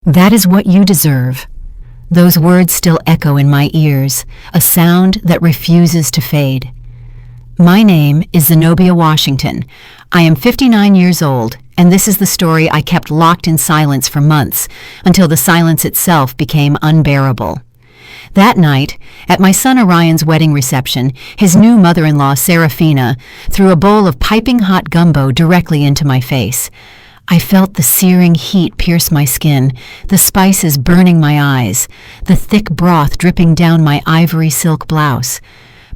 That is what you deserve. Those words still echo in my ears, a sound that refuses to fade. My name is Zenobia Washington. I am 59 years old, and this is the story I kept locked in silence for months, until the silence itself became unbearable. That night, at my son Orion's wedding reception, his new mother-in-law, Serafina, threw a bowl of piping hot gumbo directly into my face. I felt the searing heat pierce my skin, the spices burning my eyes, the thick broth dripping down my ivory silk blouse.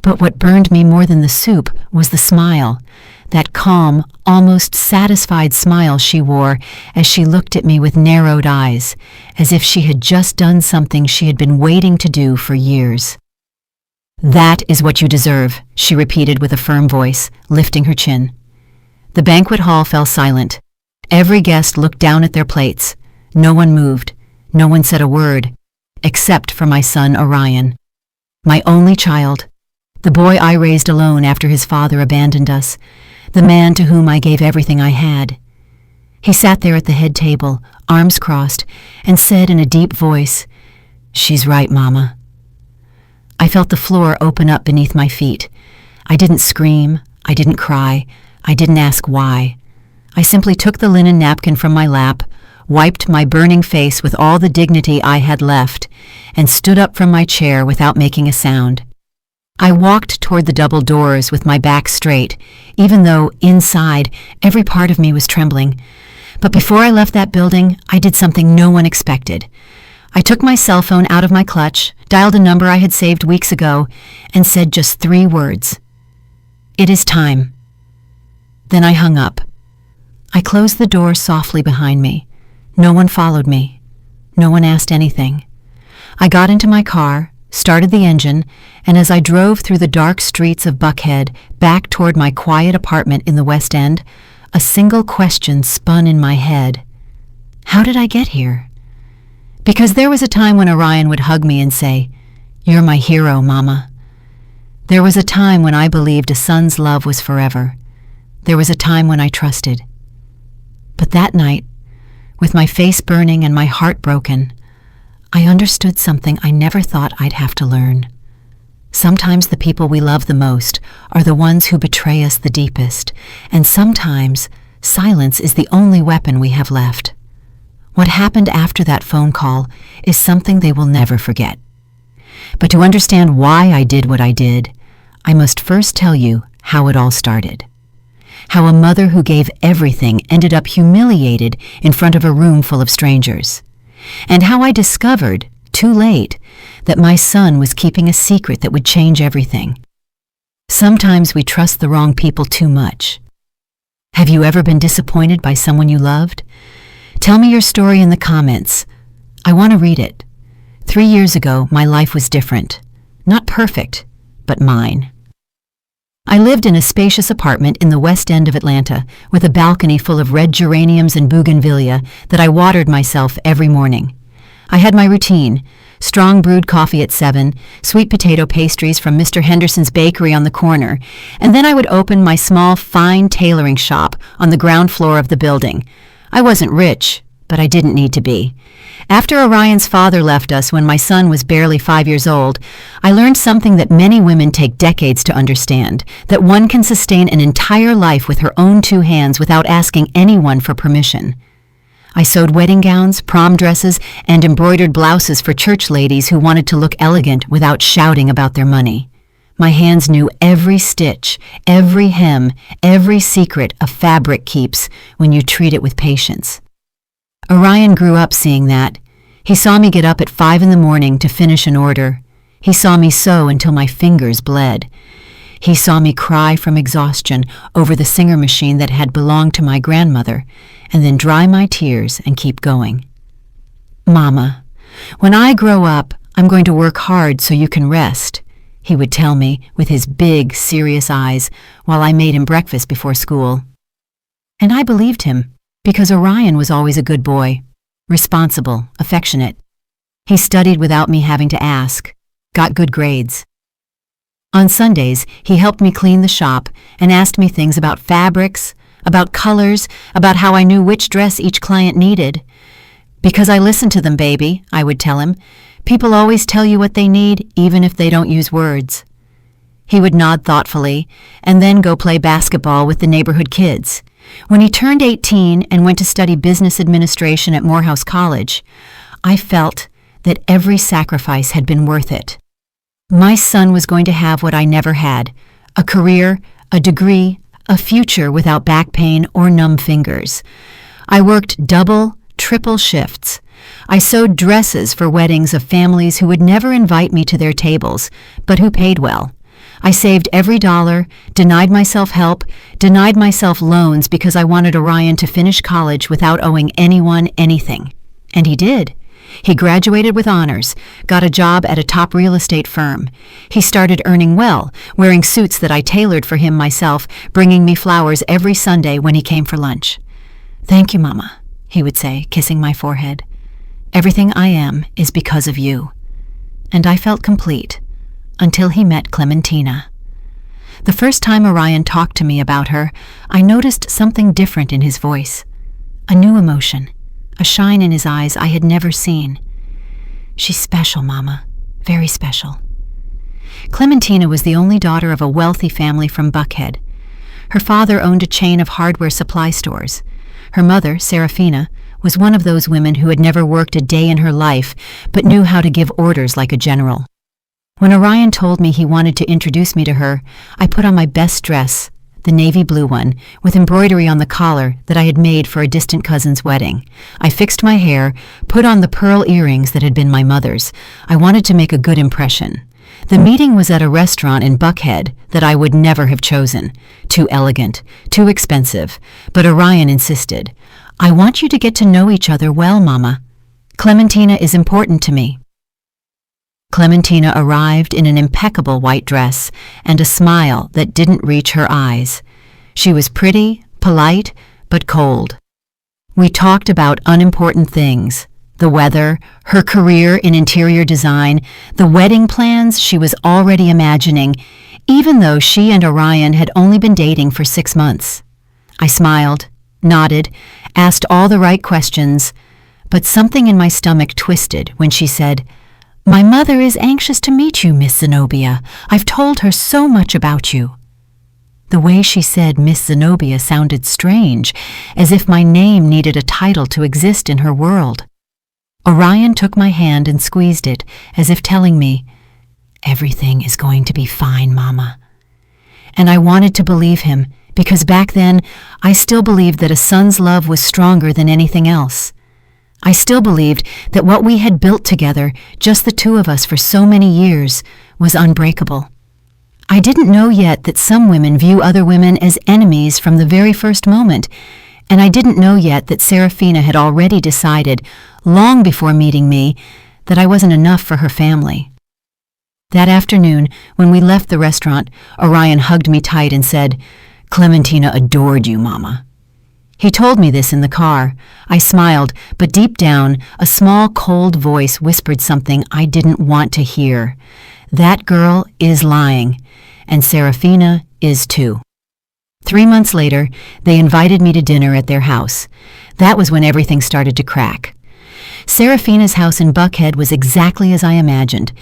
But what burned me more than the soup was the smile, that calm, almost satisfied smile she wore as she looked at me with narrowed eyes, as if she had just done something she had been waiting to do for years. "That is what you deserve," she repeated with a firm voice, lifting her chin. The banquet hall fell silent. Every guest looked down at their plates. No one moved. No one said a word, except for my son Orion, my only child, the boy I raised alone after his father abandoned us, the man to whom I gave everything I had. He sat there at the head table, arms crossed, and said in a deep voice, "She's right, Mama." I felt the floor open up beneath my feet. I didn't scream. I didn't cry. I didn't ask why. I simply took the linen napkin from my lap, wiped my burning face with all the dignity I had left, and stood up from my chair without making a sound. I walked toward the double doors with my back straight, even though, inside, every part of me was trembling. But before I left that building, I did something no one expected. I took my cell phone out of my clutch, dialed a number I had saved weeks ago, and said just 3 words. "It is time." Then I hung up. I closed the door softly behind me. No one followed me. No one asked anything. I got into my car, started the engine, and as I drove through the dark streets of Buckhead back toward my quiet apartment in the West End, a single question spun in my head. How did I get here? Because there was a time when Orion would hug me and say, "You're my hero, Mama." There was a time when I believed a son's love was forever. There was a time when I trusted. But that night, with my face burning and my heart broken, I understood something I never thought I'd have to learn. Sometimes the people we love the most are the ones who betray us the deepest, and sometimes silence is the only weapon we have left. What happened after that phone call is something they will never forget. But to understand why I did what I did, I must first tell you how it all started. How a mother who gave everything ended up humiliated in front of a room full of strangers. And how I discovered, too late, that my son was keeping a secret that would change everything. Sometimes we trust the wrong people too much. Have you ever been disappointed by someone you loved? Tell me your story in the comments. I want to read it. 3 years ago, my life was different. Not perfect, but mine. I lived in a spacious apartment in the West End of Atlanta with a balcony full of red geraniums and bougainvillea that I watered myself every morning. I had my routine: strong brewed coffee at 7, sweet potato pastries from Mr. Henderson's bakery on the corner, and then I would open my small, fine tailoring shop on the ground floor of the building. I wasn't rich, but I didn't need to be. After Orion's father left us when my son was barely 5 years old, I learned something that many women take decades to understand, that one can sustain an entire life with her own 2 hands without asking anyone for permission. I sewed wedding gowns, prom dresses, and embroidered blouses for church ladies who wanted to look elegant without shouting about their money. My hands knew every stitch, every hem, every secret a fabric keeps when you treat it with patience. Orion grew up seeing that. He saw me get up at 5 in the morning to finish an order. He saw me sew until my fingers bled. He saw me cry from exhaustion over the Singer machine that had belonged to my grandmother, and then dry my tears and keep going. "Mama, when I grow up, I'm going to work hard so you can rest," he would tell me with his big, serious eyes while I made him breakfast before school. And I believed him, because Orion was always a good boy, responsible, affectionate. He studied without me having to ask, got good grades. On Sundays, he helped me clean the shop and asked me things about fabrics, about colors, about how I knew which dress each client needed. "Because I listen to them, baby," I would tell him. "People always tell you what they need, even if they don't use words." He would nod thoughtfully and then go play basketball with the neighborhood kids. When he turned 18 and went to study business administration at Morehouse College, I felt that every sacrifice had been worth it. My son was going to have what I never had: a career, a degree, a future without back pain or numb fingers. I worked double, triple shifts. I sewed dresses for weddings of families who would never invite me to their tables, but who paid well. I saved every dollar, denied myself help, denied myself loans because I wanted Orion to finish college without owing anyone anything. And he did. He graduated with honors, got a job at a top real estate firm. He started earning well, wearing suits that I tailored for him myself, bringing me flowers every Sunday when he came for lunch. "Thank you, Mama," he would say, kissing my forehead. "Everything I am is because of you." And I felt complete. Until he met Clementina. The first time Orion talked to me about her, I noticed something different in his voice. A new emotion, a shine in his eyes I had never seen. "She's special, Mama, very special." Clementina was the only daughter of a wealthy family from Buckhead. Her father owned a chain of hardware supply stores. Her mother, Serafina, was one of those women who had never worked a day in her life but knew how to give orders like a general. When Orion told me he wanted to introduce me to her, I put on my best dress, the navy blue one, with embroidery on the collar that I had made for a distant cousin's wedding. I fixed my hair, put on the pearl earrings that had been my mother's. I wanted to make a good impression. The meeting was at a restaurant in Buckhead that I would never have chosen. Too elegant, too expensive. But Orion insisted. "I want you to get to know each other well, Mama. Clementina is important to me." Clementina arrived in an impeccable white dress and a smile that didn't reach her eyes. She was pretty, polite, but cold. We talked about unimportant things: the weather, her career in interior design, the wedding plans she was already imagining, even though she and Orion had only been dating for 6 months. I smiled, nodded, asked all the right questions, but something in my stomach twisted when she said, "My mother is anxious to meet you, Miss Zenobia. I've told her so much about you." The way she said Miss Zenobia sounded strange, as if my name needed a title to exist in her world. Orion took my hand and squeezed it, as if telling me, "Everything is going to be fine, Mama." And I wanted to believe him, because back then I still believed that a son's love was stronger than anything else. I still believed that what we had built together, just the two of us for so many years, was unbreakable. I didn't know yet that some women view other women as enemies from the very first moment, and I didn't know yet that Serafina had already decided, long before meeting me, that I wasn't enough for her family. That afternoon, when we left the restaurant, Orion hugged me tight and said, "Clementina adored you, Mama." He told me this in the car. I smiled, but deep down, a small, cold voice whispered something I didn't want to hear. That girl is lying, and Serafina is too. 3 months later, they invited me to dinner at their house. That was when everything started to crack. Serafina's house in Buckhead was exactly as I imagined.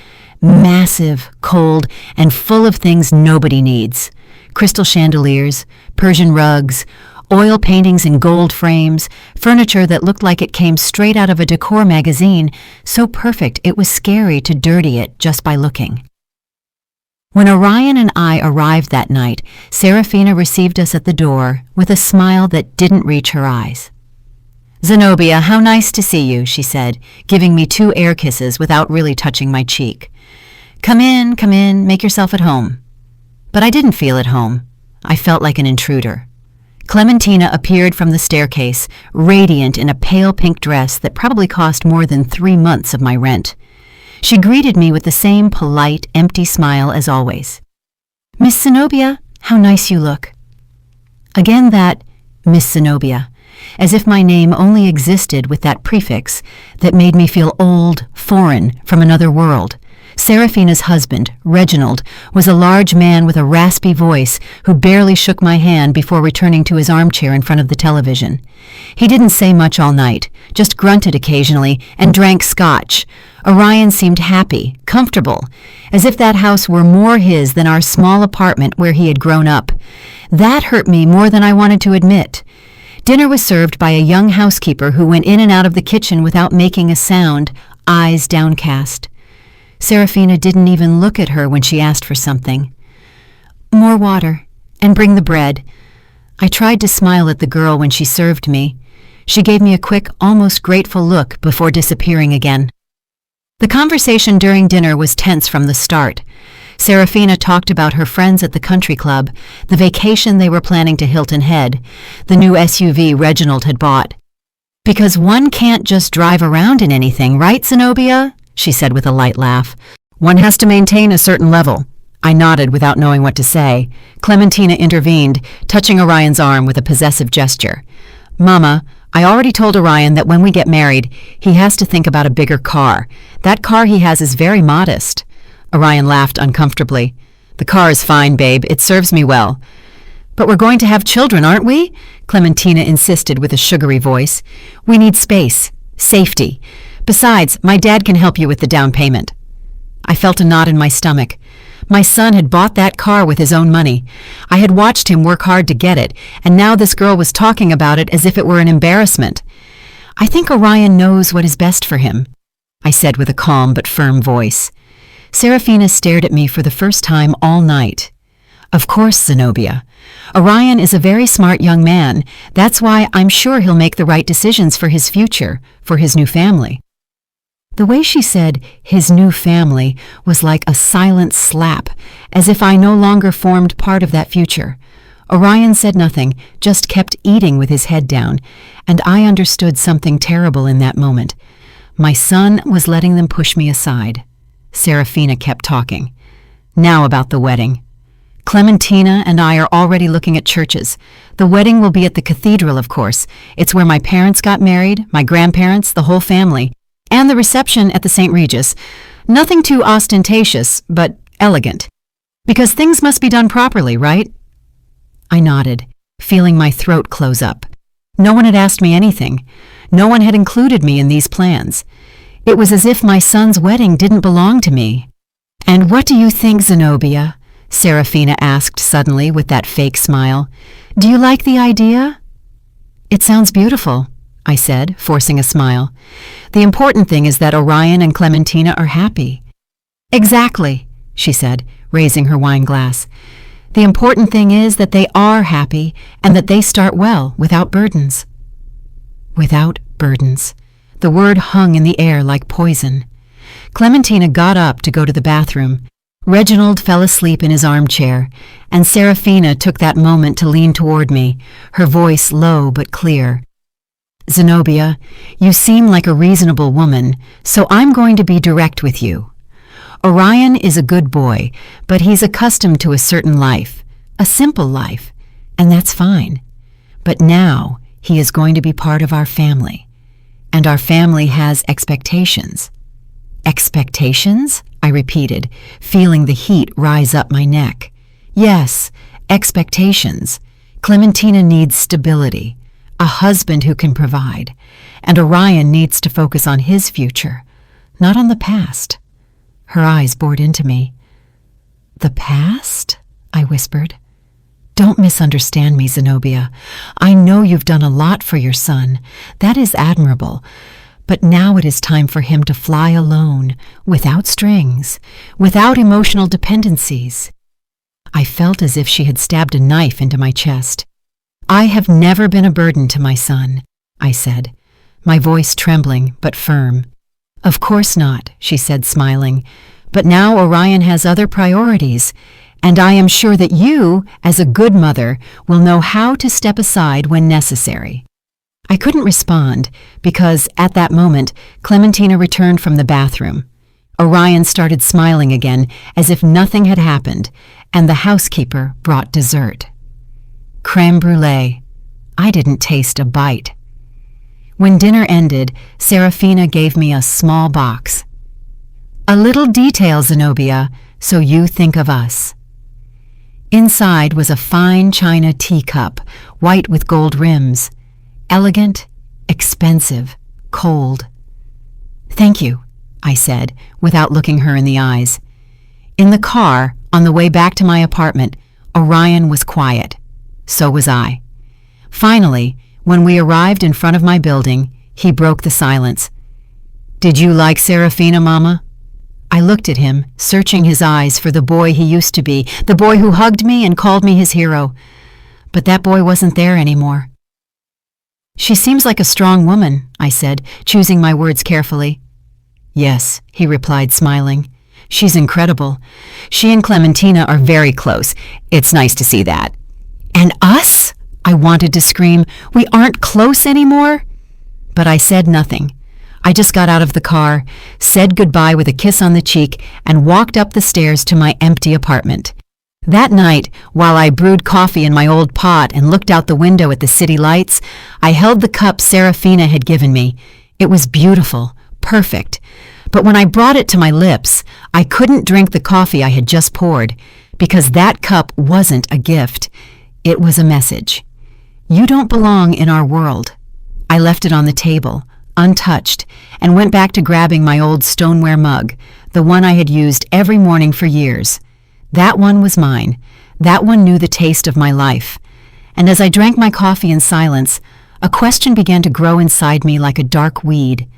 Massive, cold, and full of things nobody needs. Crystal chandeliers, Persian rugs, oil paintings in gold frames, furniture that looked like it came straight out of a decor magazine, so perfect it was scary to dirty it just by looking. When Orion and I arrived that night, Serafina received us at the door with a smile that didn't reach her eyes. "Zenobia, how nice to see you," she said, giving me 2 air kisses without really touching my cheek. Come in, make yourself at home." But I didn't feel at home. I felt like an intruder. Clementina appeared from the staircase, radiant in a pale pink dress that probably cost more than 3 months of my rent. She greeted me with the same polite, empty smile as always. "Miss Zenobia, how nice you look." Again that Miss Zenobia, as if my name only existed with that prefix that made me feel old, foreign, from another world. Serafina's husband, Reginald, was a large man with a raspy voice who barely shook my hand before returning to his armchair in front of the television. He didn't say much all night, just grunted occasionally and drank scotch. Orion seemed happy, comfortable, as if that house were more his than our small apartment where he had grown up. That hurt me more than I wanted to admit. Dinner was served by a young housekeeper who went in and out of the kitchen without making a sound, eyes downcast. Serafina didn't even look at her when she asked for something. "More water, and bring the bread." I tried to smile at the girl when she served me. She gave me a quick, almost grateful look before disappearing again. The conversation during dinner was tense from the start. Serafina talked about her friends at the country club, the vacation they were planning to Hilton Head, the new SUV Reginald had bought. "Because one can't just drive around in anything, right, Zenobia?" she said with a light laugh. "One has to maintain a certain level." I nodded without knowing what to say. Clementina intervened, touching Orion's arm with a possessive gesture. "Mama, I already told Orion that when we get married, he has to think about a bigger car. That car he has is very modest." Orion laughed uncomfortably. "The car is fine, babe. It serves me well." "But we're going to have children, aren't we?" Clementina insisted with a sugary voice. "We need space, safety. Besides, my dad can help you with the down payment." I felt a knot in my stomach. My son had bought that car with his own money. I had watched him work hard to get it, and now this girl was talking about it as if it were an embarrassment. "I think Orion knows what is best for him," I said with a calm but firm voice. Serafina stared at me for the first time all night. "Of course, Zenobia. Orion is a very smart young man. That's why I'm sure he'll make the right decisions for his future, for his new family." The way she said, "his new family," was like a silent slap, as if I no longer formed part of that future. Orion said nothing, just kept eating with his head down, and I understood something terrible in that moment. My son was letting them push me aside. Serafina kept talking. "Now about the wedding. Clementina and I are already looking at churches. The wedding will be at the cathedral, of course. It's where my parents got married, my grandparents, the whole family. And the reception at the St. Regis. Nothing too ostentatious, but elegant. Because things must be done properly, right?" I nodded, feeling my throat close up. No one had asked me anything. No one had included me in these plans. It was as if my son's wedding didn't belong to me. "And what do you think, Zenobia?" Serafina asked suddenly with that fake smile. "Do you like the idea?" "It sounds beautiful," I said, forcing a smile. "The important thing is that Orion and Clementina are happy." "Exactly," she said, raising her wine glass. "The important thing is that they are happy and that they start well, without burdens." Without burdens. The word hung in the air like poison. Clementina got up to go to the bathroom. Reginald fell asleep in his armchair, and Serafina took that moment to lean toward me, her voice low but clear. "Zenobia, you seem like a reasonable woman, so I'm going to be direct with you. Orion is a good boy, but he's accustomed to a certain life, a simple life, and that's fine. But now he is going to be part of our family, and our family has expectations." "Expectations?" I repeated, feeling the heat rise up my neck. "Yes, expectations. Clementina needs stability. A husband who can provide, and Orion needs to focus on his future, not on the past." Her eyes bored into me. "The past?" I whispered. "Don't misunderstand me, Zenobia. I know you've done a lot for your son. That is admirable. But now it is time for him to fly alone, without strings, without emotional dependencies." I felt as if she had stabbed a knife into my chest. "I have never been a burden to my son," I said, my voice trembling but firm. "Of course not," she said, smiling. "But now Orion has other priorities, and I am sure that you, as a good mother, will know how to step aside when necessary." I couldn't respond because, at that moment, Clementina returned from the bathroom. Orion started smiling again as if nothing had happened, and the housekeeper brought dessert. Crème brûlée. I didn't taste a bite. When dinner ended, Serafina gave me a small box. A little detail, Zenobia, so you think of us. Inside was a fine china teacup, white with gold rims. Elegant, expensive, cold. Thank you, I said, without looking her in the eyes. In the car, on the way back to my apartment, Orion was quiet. So was I. Finally, when we arrived in front of my building, he broke the silence. Did you like Serafina, Mama? I looked at him, searching his eyes for the boy he used to be, the boy who hugged me and called me his hero. But that boy wasn't there anymore. She seems like a strong woman, I said, choosing my words carefully. Yes, he replied, smiling. She's incredible. She and Clementina are very close. It's nice to see that. And us? I wanted to scream. We aren't close anymore? But I said nothing. I just got out of the car, said goodbye with a kiss on the cheek, and walked up the stairs to my empty apartment. That night, while I brewed coffee in my old pot and looked out the window at the city lights, I held the cup Serafina had given me. It was beautiful, perfect. But when I brought it to my lips, I couldn't drink the coffee I had just poured, because that cup wasn't a gift. It was a message. You don't belong in our world. I left it on the table, untouched, and went back to grabbing my old stoneware mug, the one I had used every morning for years. That one was mine. That one knew the taste of my life. And as I drank my coffee in silence, a question began to grow inside me like a dark weed.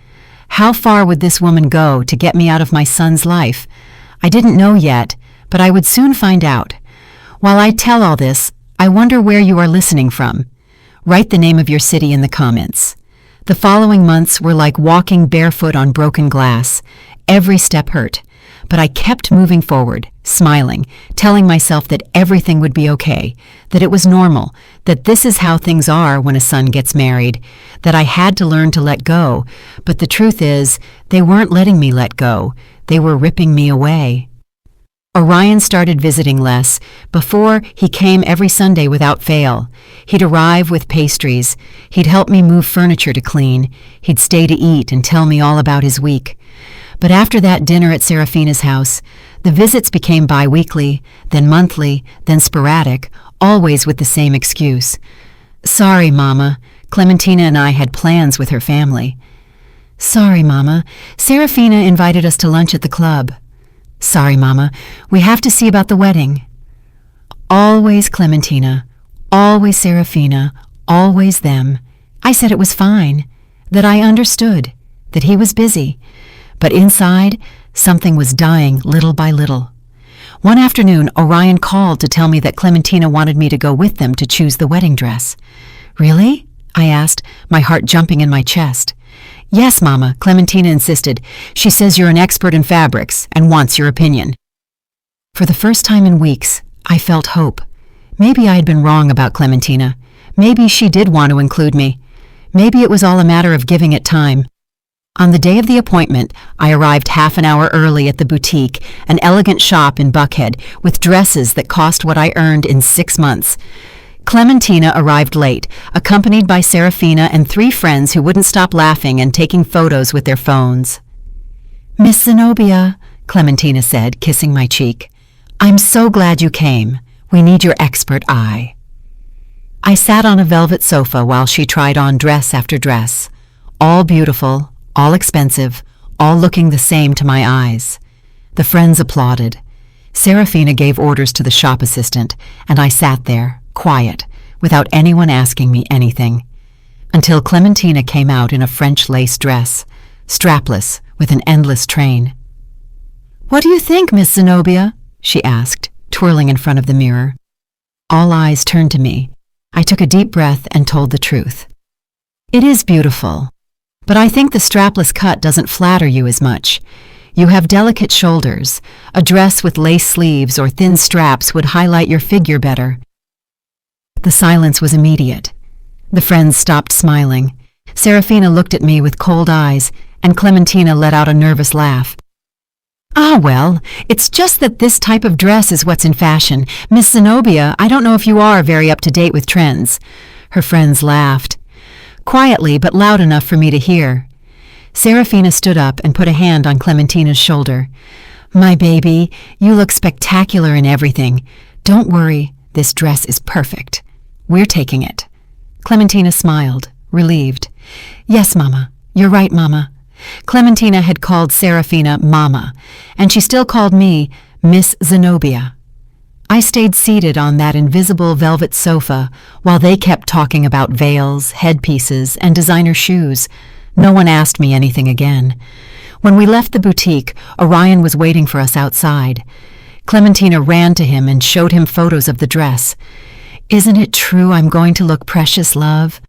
How far would this woman go to get me out of my son's life? I didn't know yet, but I would soon find out. While I tell all this, I wonder where you are listening from. Write the name of your city in the comments. The following months were like walking barefoot on broken glass. Every step hurt, but I kept moving forward, smiling, telling myself that everything would be okay, that it was normal, that this is how things are when a son gets married, that I had to learn to let go, but the truth is, they weren't letting me let go. They were ripping me away. Orion started visiting less. Before, he came every Sunday without fail. He'd arrive with pastries. He'd help me move furniture to clean. He'd stay to eat and tell me all about his week. But after that dinner at Serafina's house, the visits became bi-weekly, then monthly, then sporadic, always with the same excuse. Sorry, Mama. Clementina and I had plans with her family. Sorry, Mama. Serafina invited us to lunch at the club. Sorry, Mama. We have to see about the wedding. Always Clementina, always Serafina, always them. I said it was fine, that I understood, that he was busy. But inside, something was dying little by little. One afternoon, Orion called to tell me that Clementina wanted me to go with them to choose the wedding dress. Really? I asked, my heart jumping in my chest. Yes, Mama, Clementina insisted. She says you're an expert in fabrics and wants your opinion. For the first time in weeks, I felt hope. Maybe I had been wrong about Clementina. Maybe she did want to include me. Maybe it was all a matter of giving it time. On the day of the appointment, I arrived half an hour early at the boutique, an elegant shop in Buckhead, with dresses that cost what I earned in 6 months. Clementina arrived late, accompanied by Serafina and 3 friends who wouldn't stop laughing and taking photos with their phones. Miss Zenobia, Clementina said, kissing my cheek, I'm so glad you came. We need your expert eye. I sat on a velvet sofa while she tried on dress after dress, all beautiful, all expensive, all looking the same to my eyes. The friends applauded. Serafina gave orders to the shop assistant, and I sat there, quiet, without anyone asking me anything, until Clementina came out in a French lace dress, strapless, with an endless train. What do you think, Miss Zenobia? She asked, twirling in front of the mirror. All eyes turned to me. I took a deep breath and told the truth. It is beautiful, but I think the strapless cut doesn't flatter you as much. You have delicate shoulders. A dress with lace sleeves or thin straps would highlight your figure better. The silence was immediate. The friends stopped smiling. Serafina looked at me with cold eyes, and Clementina let out a nervous laugh. Ah, well, it's just that this type of dress is what's in fashion. Miss Zenobia, I don't know if you are very up-to-date with trends. Her friends laughed. Quietly, but loud enough for me to hear. Serafina stood up and put a hand on Clementina's shoulder. My baby, you look spectacular in everything. Don't worry, this dress is perfect. We're taking it. Clementina smiled, relieved. Yes, Mama. You're right, Mama. Clementina had called Serafina Mama, and she still called me Miss Zenobia. I stayed seated on that invisible velvet sofa while they kept talking about veils, headpieces, and designer shoes. No one asked me anything again. When we left the boutique, Orion was waiting for us outside. Clementina ran to him and showed him photos of the dress. Isn't it true I'm going to look precious, love?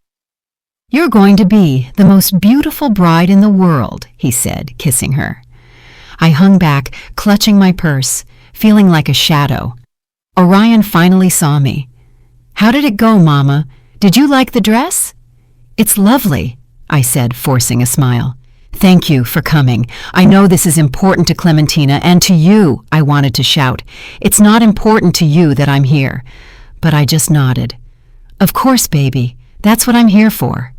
You're going to be the most beautiful bride in the world, he said, kissing her. I hung back, clutching my purse, feeling like a shadow. Orion finally saw me. How did it go, Mama? Did you like the dress? It's lovely, I said, forcing a smile. Thank you for coming. I know this is important to Clementina and to you, I wanted to shout. It's not important to you that I'm here. But I just nodded. Of course, baby. That's what I'm here for.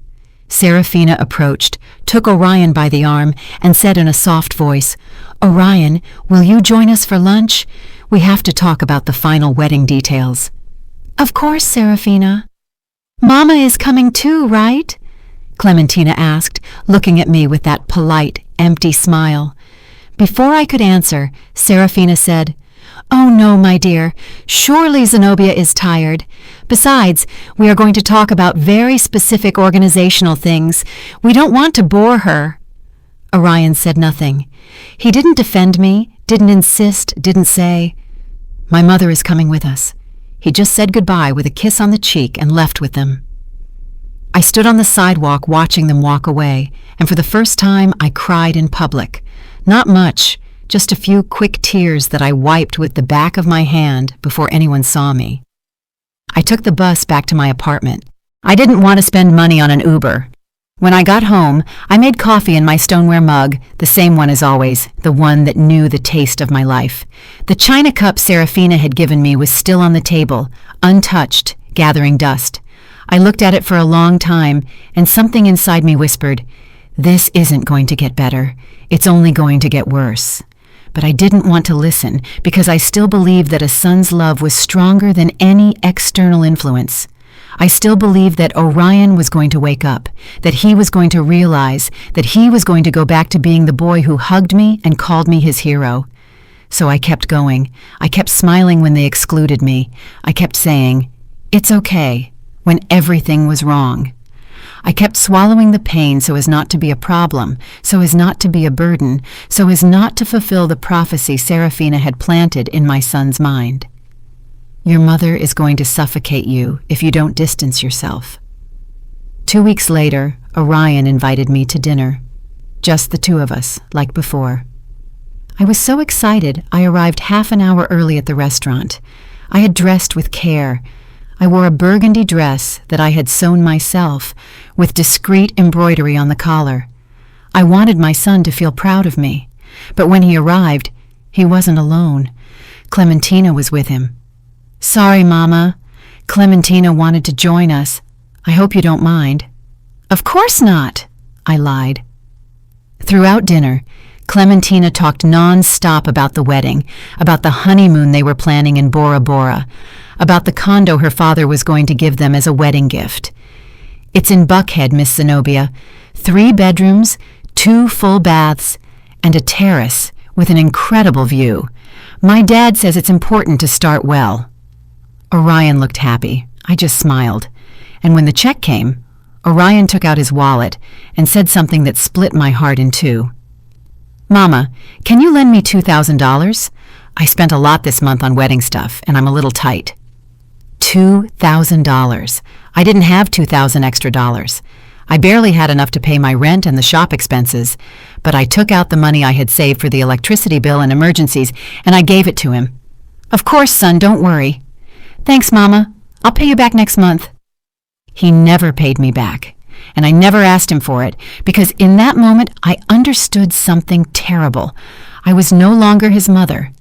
Serafina approached, took Orion by the arm, and said in a soft voice, Orion, will you join us for lunch? We have to talk about the final wedding details. Of course, Serafina. Mama is coming too, right? Clementina asked, looking at me with that polite, empty smile. Before I could answer, Serafina said, Oh no, my dear. Surely Zenobia is tired. Besides, we are going to talk about very specific organizational things. We don't want to bore her. Orion said nothing. He didn't defend me, didn't insist, didn't say, My mother is coming with us. He just said goodbye with a kiss on the cheek and left with them. I stood on the sidewalk watching them walk away, and for the first time I cried in public. Not much, just a few quick tears that I wiped with the back of my hand before anyone saw me. I took the bus back to my apartment. I didn't want to spend money on an Uber. When I got home, I made coffee in my stoneware mug, the same one as always, the one that knew the taste of my life. The china cup Serafina had given me was still on the table, untouched, gathering dust. I looked at it for a long time, and something inside me whispered, This isn't going to get better. It's only going to get worse. But I didn't want to listen because I still believed that a son's love was stronger than any external influence. I still believed that Orion was going to wake up, that he was going to realize, that he was going to go back to being the boy who hugged me and called me his hero. So I kept going. I kept smiling when they excluded me. I kept saying, It's okay, when everything was wrong. I kept swallowing the pain so as not to be a problem, so as not to be a burden, so as not to fulfill the prophecy Serafina had planted in my son's mind. Your mother is going to suffocate you if you don't distance yourself. 2 weeks later, Orion invited me to dinner. Just the two of us, like before. I was so excited I arrived half an hour early at the restaurant. I had dressed with care. I wore a burgundy dress that I had sewn myself, with discreet embroidery on the collar. I wanted my son to feel proud of me, but when he arrived, he wasn't alone. Clementina was with him. Sorry, Mama. Clementina wanted to join us. I hope you don't mind. Of course not, I lied. Throughout dinner, Clementina talked non-stop about the wedding, about the honeymoon they were planning in Bora Bora, about the condo her father was going to give them as a wedding gift. It's in Buckhead, Miss Zenobia. 3 bedrooms, 2 full baths, and a terrace with an incredible view. My dad says it's important to start well. Orion looked happy. I just smiled. And when the check came, Orion took out his wallet and said something that split my heart in two. Mama, can you lend me $2,000? I spent a lot this month on wedding stuff, and I'm a little tight. $2,000. I didn't have $2,000 extra dollars. I barely had enough to pay my rent and the shop expenses, but I took out the money I had saved for the electricity bill and emergencies, and I gave it to him. Of course, son, don't worry. Thanks, Mama. I'll pay you back next month. He never paid me back, and I never asked him for it, because in that moment I understood something terrible. I was no longer his mother.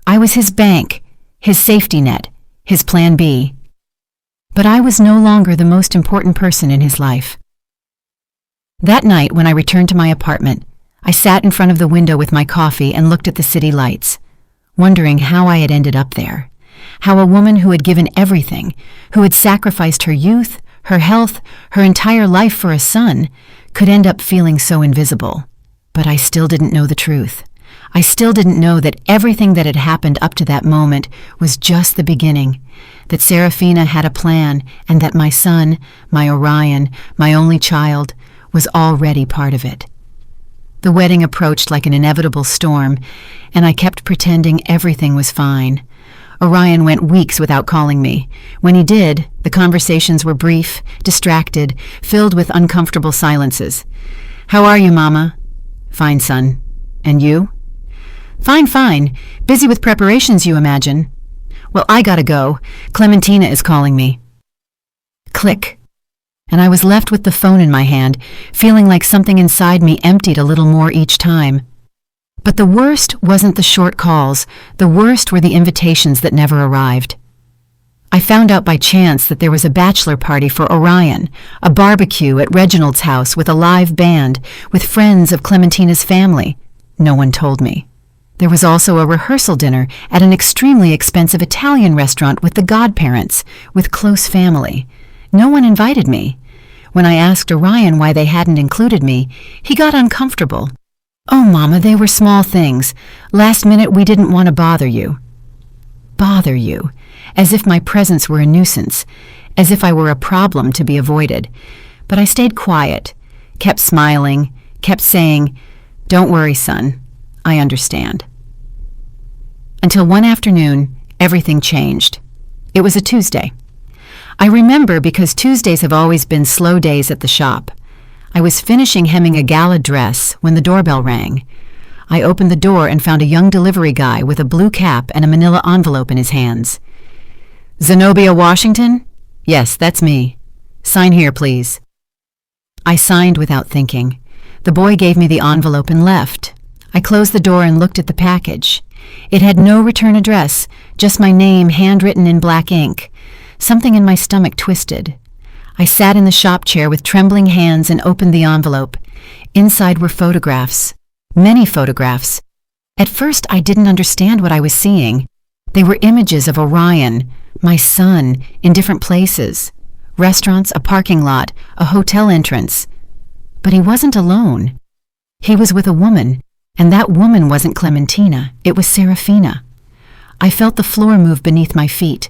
I was his bank, his safety net, his plan B. But I was no longer the most important person in his life. That night, when I returned to my apartment, I sat in front of the window with my coffee and looked at the city lights, wondering how I had ended up there. How a woman who had given everything, who had sacrificed her youth, her health, her entire life for a son, could end up feeling so invisible. But I still didn't know the truth. I still didn't know that everything that had happened up to that moment was just the beginning, that Serafina had a plan, and that my son, my Orion, my only child, was already part of it. The wedding approached like an inevitable storm, and I kept pretending everything was fine. Orion went weeks without calling me. When he did, the conversations were brief, distracted, filled with uncomfortable silences. "How are you, Mama?" "Fine, son. And you?" "Fine, fine. Busy with preparations, you imagine." "Well, I gotta go. Clementina is calling me." Click. And I was left with the phone in my hand, feeling like something inside me emptied a little more each time. But the worst wasn't the short calls. The worst were the invitations that never arrived. I found out by chance that there was a bachelor party for Orion, a barbecue at Reginald's house with a live band, with friends of Clementina's family. No one told me. There was also a rehearsal dinner at an extremely expensive Italian restaurant with the godparents, with close family. No one invited me. When I asked Orion why they hadn't included me, he got uncomfortable. "Oh, Mama, they were small things. Last minute we didn't want to bother you." Bother you, as if my presence were a nuisance, as if I were a problem to be avoided. But I stayed quiet, kept smiling, kept saying, "Don't worry, son, I understand." Until one afternoon, everything changed. It was a Tuesday. I remember because Tuesdays have always been slow days at the shop. I was finishing hemming a gala dress when the doorbell rang. I opened the door and found a young delivery guy with a blue cap and a manila envelope in his hands. "Zenobia Washington?" "Yes, that's me." "Sign here, please." I signed without thinking. The boy gave me the envelope and left. I closed the door and looked at the package. It had no return address, just my name handwritten in black ink. Something in my stomach twisted. I sat in the shop chair with trembling hands and opened the envelope. Inside were photographs. Many photographs. At first, I didn't understand what I was seeing. They were images of Orion, my son, in different places. Restaurants, a parking lot, a hotel entrance. But he wasn't alone. He was with a woman, and that woman wasn't Clementina. It was Serafina. I felt the floor move beneath my feet.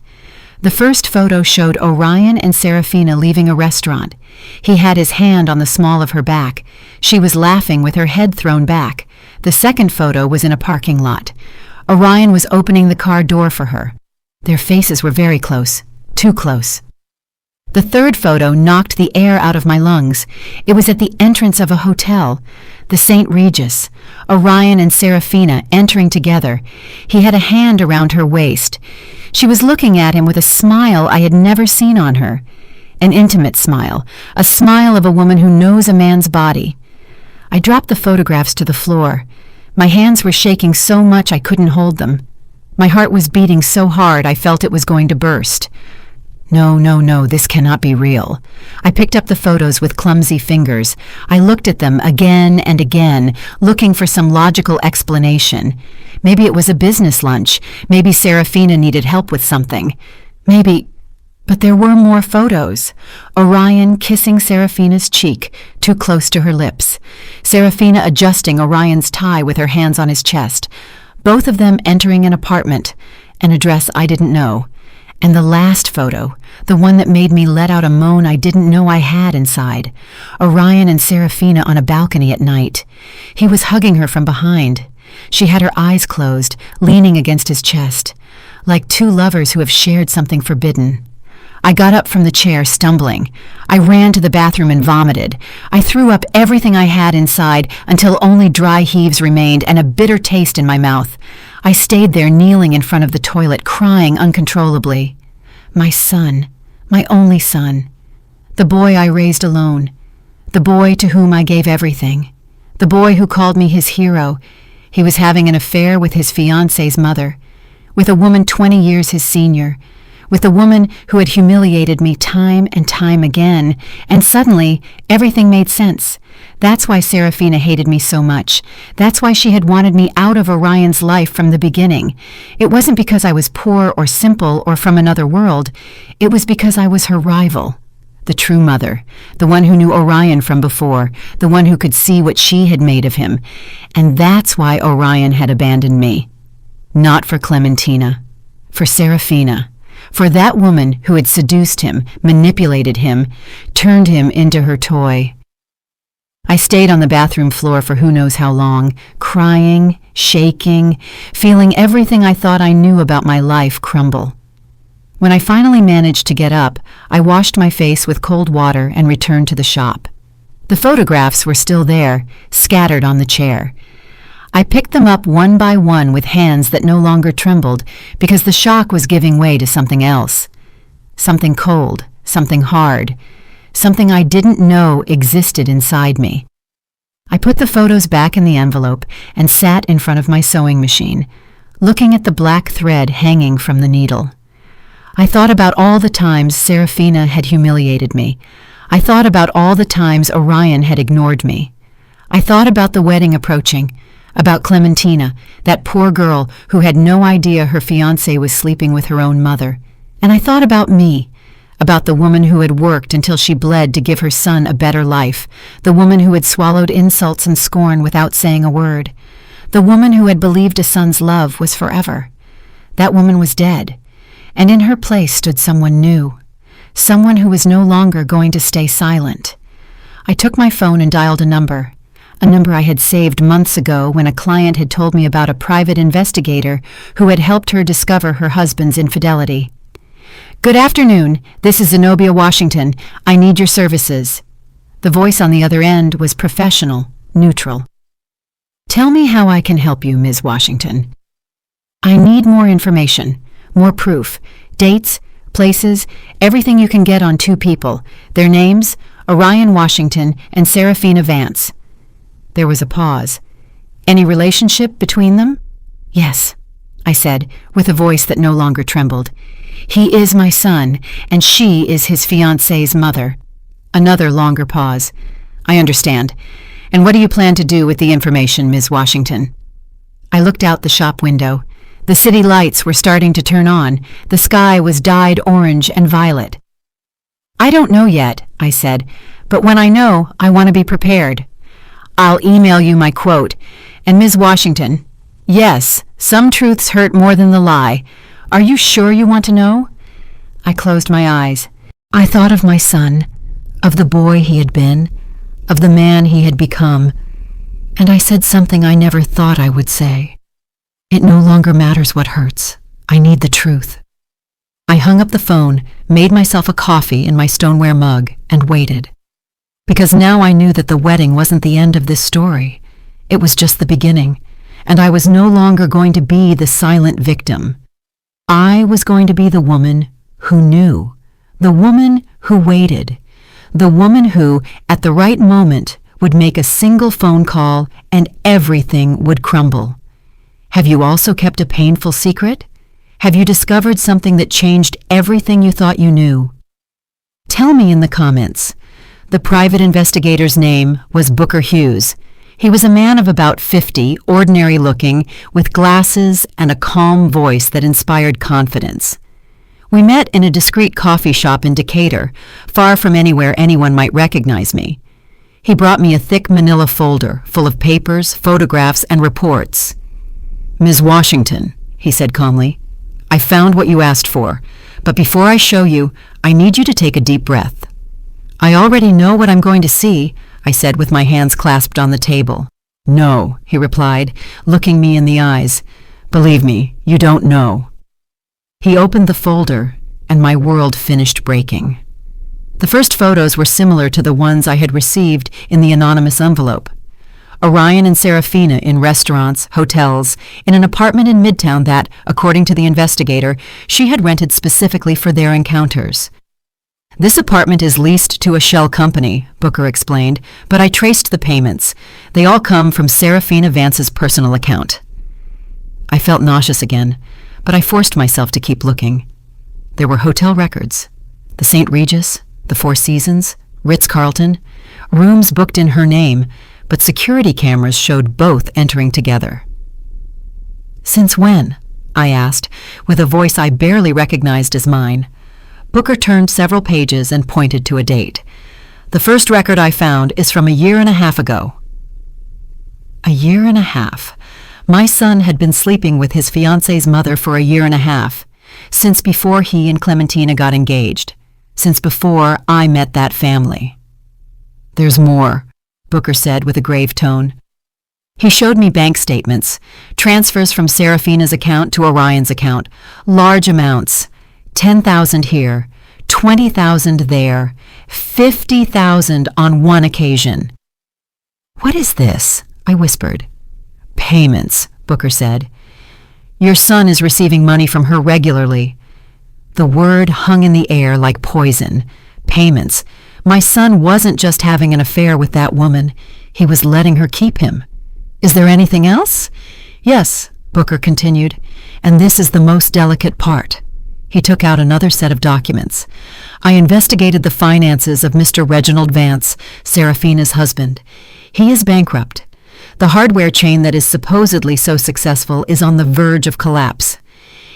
The first photo showed Orion and Serafina leaving a restaurant. He had his hand on the small of her back. She was laughing with her head thrown back. The second photo was in a parking lot. Orion was opening the car door for her. Their faces were very close, too close. The third photo knocked the air out of my lungs. It was at the entrance of a hotel, the St. Regis. Orion and Serafina entering together. He had a hand around her waist. She was looking at him with a smile I had never seen on her. An intimate smile, a smile of a woman who knows a man's body. I dropped the photographs to the floor. My hands were shaking so much I couldn't hold them. My heart was beating so hard I felt it was going to burst. No, this cannot be real. I picked up the photos with clumsy fingers. I looked at them again and again, looking for some logical explanation. Maybe it was a business lunch. Maybe Serafina needed help with something. Maybe... But there were more photos. Orion kissing Serafina's cheek, too close to her lips. Serafina adjusting Orion's tie with her hands on his chest. Both of them entering an apartment, an address I didn't know. And the last photo, the one that made me let out a moan I didn't know I had inside. Orion and Serafina on a balcony at night. He was hugging her from behind. She had her eyes closed, leaning against his chest, like two lovers who have shared something forbidden. I got up from the chair, stumbling. I ran to the bathroom and vomited. I threw up everything I had inside until only dry heaves remained and a bitter taste in my mouth. I stayed there kneeling in front of the toilet, crying uncontrollably. My son, my only son. The boy I raised alone. The boy to whom I gave everything. The boy who called me his hero. He was having an affair with his fiancée's mother, with a woman 20 years his senior, with the woman who had humiliated me time and time again, and suddenly everything made sense. That's why Serafina hated me so much. That's why she had wanted me out of Orion's life from the beginning. It wasn't because I was poor or simple or from another world. It was because I was her rival. The true mother, the one who knew Orion from before, the one who could see what she had made of him. And that's why Orion had abandoned me. Not for Clementina, for Serafina, for that woman who had seduced him, manipulated him, turned him into her toy. I stayed on the bathroom floor for who knows how long, crying, shaking, feeling everything I thought I knew about my life crumble. When I finally managed to get up, I washed my face with cold water and returned to the shop. The photographs were still there, scattered on the chair. I picked them up one by one with hands that no longer trembled because the shock was giving way to something else. Something cold, something hard, something I didn't know existed inside me. I put the photos back in the envelope and sat in front of my sewing machine, looking at the black thread hanging from the needle. I thought about all the times Serafina had humiliated me. I thought about all the times Orion had ignored me. I thought about the wedding approaching, about Clementina, that poor girl who had no idea her fiancé was sleeping with her own mother. And I thought about me, about the woman who had worked until she bled to give her son a better life, the woman who had swallowed insults and scorn without saying a word, the woman who had believed a son's love was forever. That woman was dead, and in her place stood someone new, someone who was no longer going to stay silent. I took my phone and dialed a number I had saved months ago when a client had told me about a private investigator who had helped her discover her husband's infidelity. "Good afternoon. This is Zenobia Washington. I need your services." The voice on the other end was professional, neutral. "Tell me how I can help you, Ms. Washington." "I need more information, more proof, dates, places, everything you can get on two people, their names, Orion Washington and Serafina Vance." There was a pause. "Any relationship between them?" "Yes," I said, with a voice that no longer trembled. "He is my son, and she is his fiancée's mother." Another longer pause. "I understand. And what do you plan to do with the information, Ms. Washington?" I looked out the shop window. The city lights were starting to turn on. The sky was dyed orange and violet. "I don't know yet," I said, "but when I know, I want to be prepared. I'll email you my quote. And Ms. Washington, yes, some truths hurt more than the lie. Are you sure you want to know?" I closed my eyes. I thought of my son, of the boy he had been, of the man he had become, and I said something I never thought I would say. It no longer matters what hurts. I need the truth. I hung up the phone, made myself a coffee in my stoneware mug, and waited. Because now I knew that the wedding wasn't the end of this story. It was just the beginning, and I was no longer going to be the silent victim. I was going to be the woman who knew, the woman who waited, the woman who, at the right moment, would make a single phone call and everything would crumble. Have you also kept a painful secret? Have you discovered something that changed everything you thought you knew? Tell me in the comments. The private investigator's name was Booker Hughes. He was a man of about 50, ordinary-looking, with glasses and a calm voice that inspired confidence. We met in a discreet coffee shop in Decatur, far from anywhere anyone might recognize me. He brought me a thick manila folder full of papers, photographs, and reports. "Ms. Washington," he said calmly, "I found what you asked for, but before I show you, I need you to take a deep breath." "I already know what I'm going to see," I said with my hands clasped on the table. "No," he replied, looking me in the eyes. "Believe me, you don't know." He opened the folder, and my world finished breaking. The first photos were similar to the ones I had received in the anonymous envelope. Orion and Serafina in restaurants, hotels, in an apartment in Midtown that, according to the investigator, she had rented specifically for their encounters. "This apartment is leased to a shell company," Booker explained, "but I traced the payments. They all come from Serafina Vance's personal account." I felt nauseous again, but I forced myself to keep looking. There were hotel records. The St. Regis, the Four Seasons, Ritz-Carlton, rooms booked in her name, but security cameras showed both entering together. "Since when?" I asked, with a voice I barely recognized as mine. Booker turned several pages and pointed to a date. "The first record I found is from 1.5 years ago." 1.5 years. My son had been sleeping with his fiancée's mother for 1.5 years, since before he and Clementina got engaged, since before I met that family. "There's more," Booker said with a grave tone. He showed me bank statements, transfers from Serafina's account to Orion's account, large amounts, 10,000 here, 20,000 there, 50,000 on one occasion. "What is this?" I whispered. "Payments," Booker said. "Your son is receiving money from her regularly." The word hung in the air like poison. Payments. My son wasn't just having an affair with that woman. He was letting her keep him. "Is there anything else?" "Yes," Booker continued, "and this is the most delicate part." He took out another set of documents. "I investigated the finances of Mr. Reginald Vance, Serafina's husband. He is bankrupt. The hardware chain that is supposedly so successful is on the verge of collapse.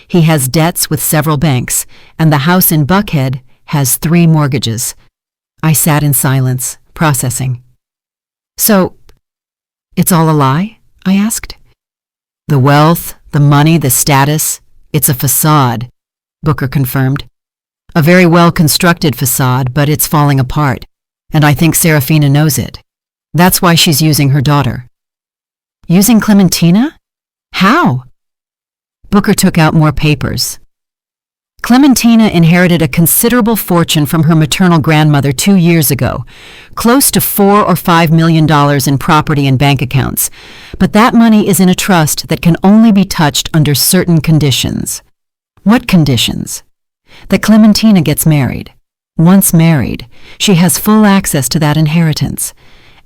He has debts with several banks, and the house in Buckhead has 3 mortgages." I sat in silence, processing. "So, it's all a lie?" I asked. "The wealth, the money, the status, it's a facade," Booker confirmed. "A very well-constructed facade, but it's falling apart, and I think Serafina knows it. That's why she's using her daughter." "Using Clementina? How?" Booker took out more papers. Clementina inherited a considerable fortune from her maternal grandmother 2 years ago, close to $4 or $5 million in property and bank accounts, but that money is in a trust that can only be touched under certain conditions. "What conditions?" "That Clementina gets married. Once married, she has full access to that inheritance,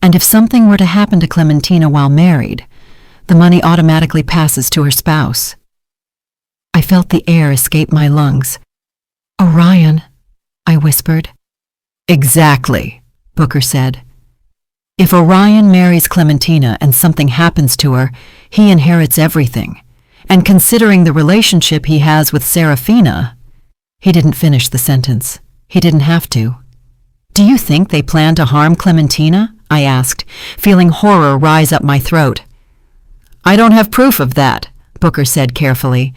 and if something were to happen to Clementina while married, the money automatically passes to her spouse." I felt the air escape my lungs. "Orion," I whispered. "Exactly," Booker said. "If Orion marries Clementina and something happens to her, he inherits everything. And considering the relationship he has with Serafina—" He didn't finish the sentence. He didn't have to. "Do you think they plan to harm Clementina?" I asked, feeling horror rise up my throat. "I don't have proof of that," Booker said carefully.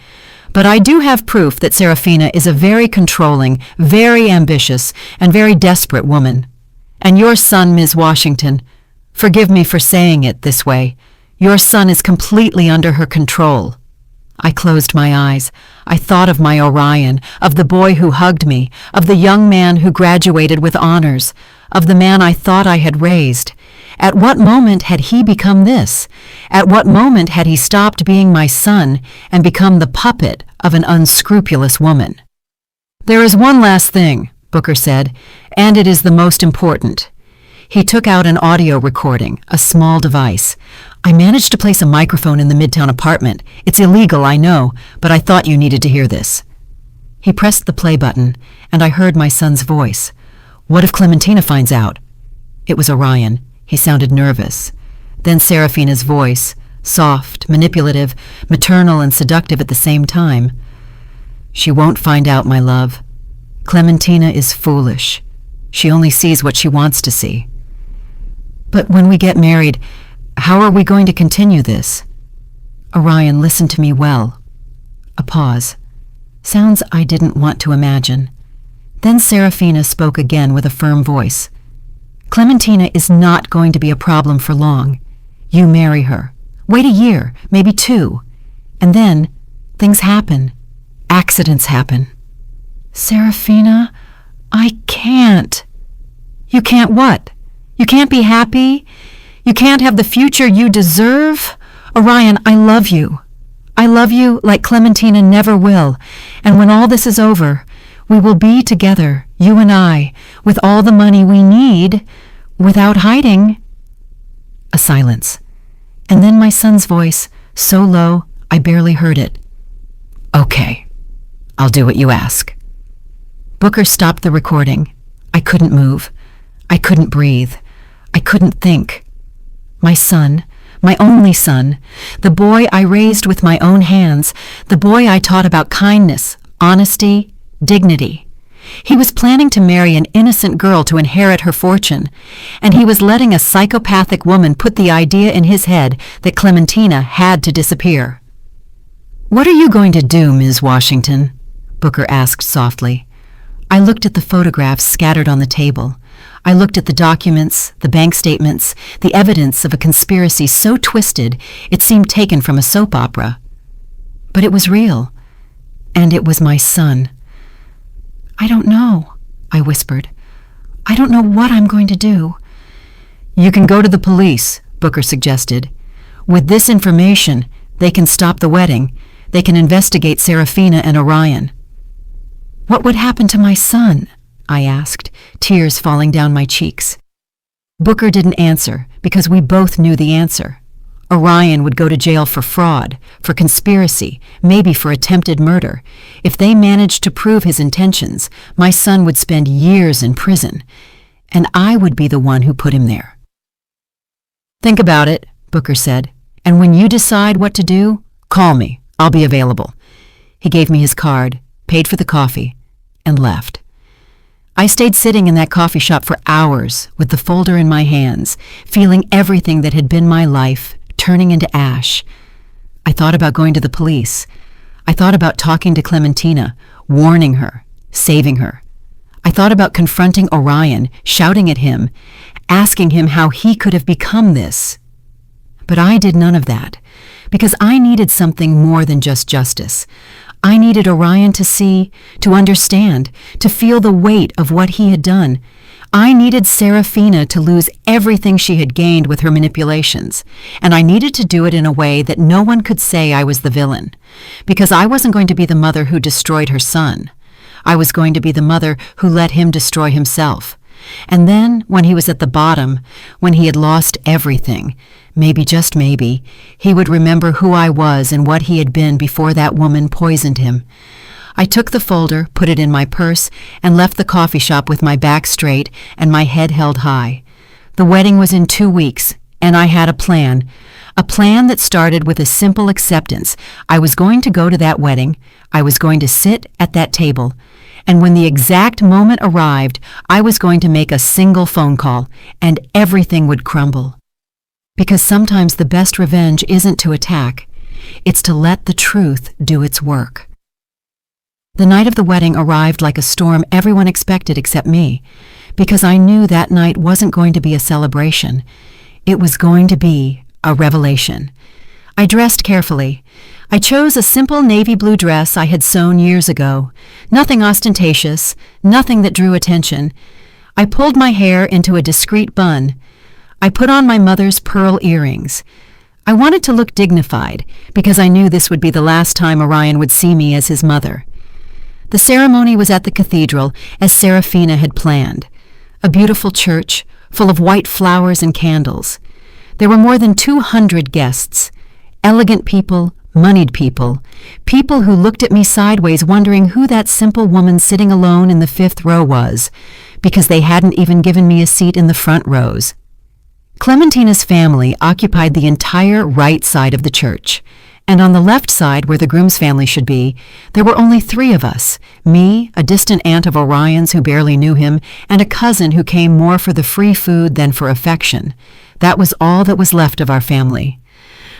"But I do have proof that Serafina is a very controlling, very ambitious, and very desperate woman. And your son, Ms. Washington, forgive me for saying it this way, your son is completely under her control." I closed my eyes. I thought of my Orion, of the boy who hugged me, of the young man who graduated with honors, of the man I thought I had raised. At what moment had he become this? At what moment had he stopped being my son and become the puppet of an unscrupulous woman? "There is one last thing," Booker said, "and it is the most important." He took out an audio recording, a small device. "I managed to place a microphone in the Midtown apartment. It's illegal, I know, but I thought you needed to hear this." He pressed the play button, and I heard my son's voice. "What if Clementina finds out?" It was Orion. He sounded nervous. Then Serafina's voice, soft, manipulative, maternal, and seductive at the same time. "She won't find out, my love. Clementina is foolish. She only sees what she wants to see." "But when we get married, how are we going to continue this?" Orion listened to me well. A pause. Sounds I didn't want to imagine. Then Serafina spoke again with a firm voice. "Clementina is not going to be a problem for long. You marry her. Wait 1 year, maybe 2. And then things happen. Accidents happen." "Serafina, I can't." "You can't what? You can't be happy? You can't have the future you deserve? Orion, I love you. I love you like Clementina never will. And when all this is over, we will be together, you and I, with all the money we need, without hiding." A silence. And then my son's voice, so low I barely heard it. "Okay, I'll do what you ask." Booker stopped the recording. I couldn't move. I couldn't breathe. I couldn't think. My son, my only son, the boy I raised with my own hands, the boy I taught about kindness, honesty, dignity. He was planning to marry an innocent girl to inherit her fortune, and he was letting a psychopathic woman put the idea in his head that Clementina had to disappear. "What are you going to do, Ms. Washington?" Booker asked softly. I looked at the photographs scattered on the table. I looked at the documents, the bank statements, the evidence of a conspiracy so twisted it seemed taken from a soap opera. But it was real, and it was my son. "I don't know," I whispered. "I don't know what I'm going to do." "You can go to the police," Booker suggested. "With this information, they can stop the wedding. They can investigate Serafina and Orion." "What would happen to my son?" I asked, tears falling down my cheeks. Booker didn't answer because we both knew the answer. Orion would go to jail for fraud, for conspiracy, maybe for attempted murder. If they managed to prove his intentions, my son would spend years in prison, and I would be the one who put him there. "Think about it," Booker said, "and when you decide what to do, call me. I'll be available." He gave me his card, paid for the coffee, and left. I stayed sitting in that coffee shop for hours with the folder in my hands, feeling everything that had been my life turning into ash. I thought about going to the police. I thought about talking to Clementina, warning her, saving her. I thought about confronting Orion, shouting at him, asking him how he could have become this. But I did none of that, because I needed something more than just justice. I needed Orion to see, to understand, to feel the weight of what he had done. I needed Serafina to lose everything she had gained with her manipulations, and I needed to do it in a way that no one could say I was the villain, because I wasn't going to be the mother who destroyed her son. I was going to be the mother who let him destroy himself. And then, when he was at the bottom, when he had lost everything, maybe, just maybe, he would remember who I was and what he had been before that woman poisoned him. I took the folder, put it in my purse, and left the coffee shop with my back straight and my head held high. The wedding was in 2 weeks, and I had a plan that started with a simple acceptance. I was going to go to that wedding. I was going to sit at that table. And when the exact moment arrived, I was going to make a single phone call, and everything would crumble. Because sometimes the best revenge isn't to attack. It's to let the truth do its work. The night of the wedding arrived like a storm everyone expected except me, because I knew that night wasn't going to be a celebration. It was going to be a revelation. I dressed carefully. I chose a simple navy blue dress I had sewn years ago. Nothing ostentatious, nothing that drew attention. I pulled my hair into a discreet bun. I put on my mother's pearl earrings. I wanted to look dignified because I knew this would be the last time Orion would see me as his mother. The ceremony was at the cathedral as Serafina had planned. A beautiful church full of white flowers and candles. There were more than 200 guests. Elegant people, moneyed people, people who looked at me sideways wondering who that simple woman sitting alone in the 5th row was, because they hadn't even given me a seat in the front rows. Clementina's family occupied the entire right side of the church, and on the left side, where the groom's family should be, there were only 3 of us, me, a distant aunt of Orion's who barely knew him, and a cousin who came more for the free food than for affection. That was all that was left of our family.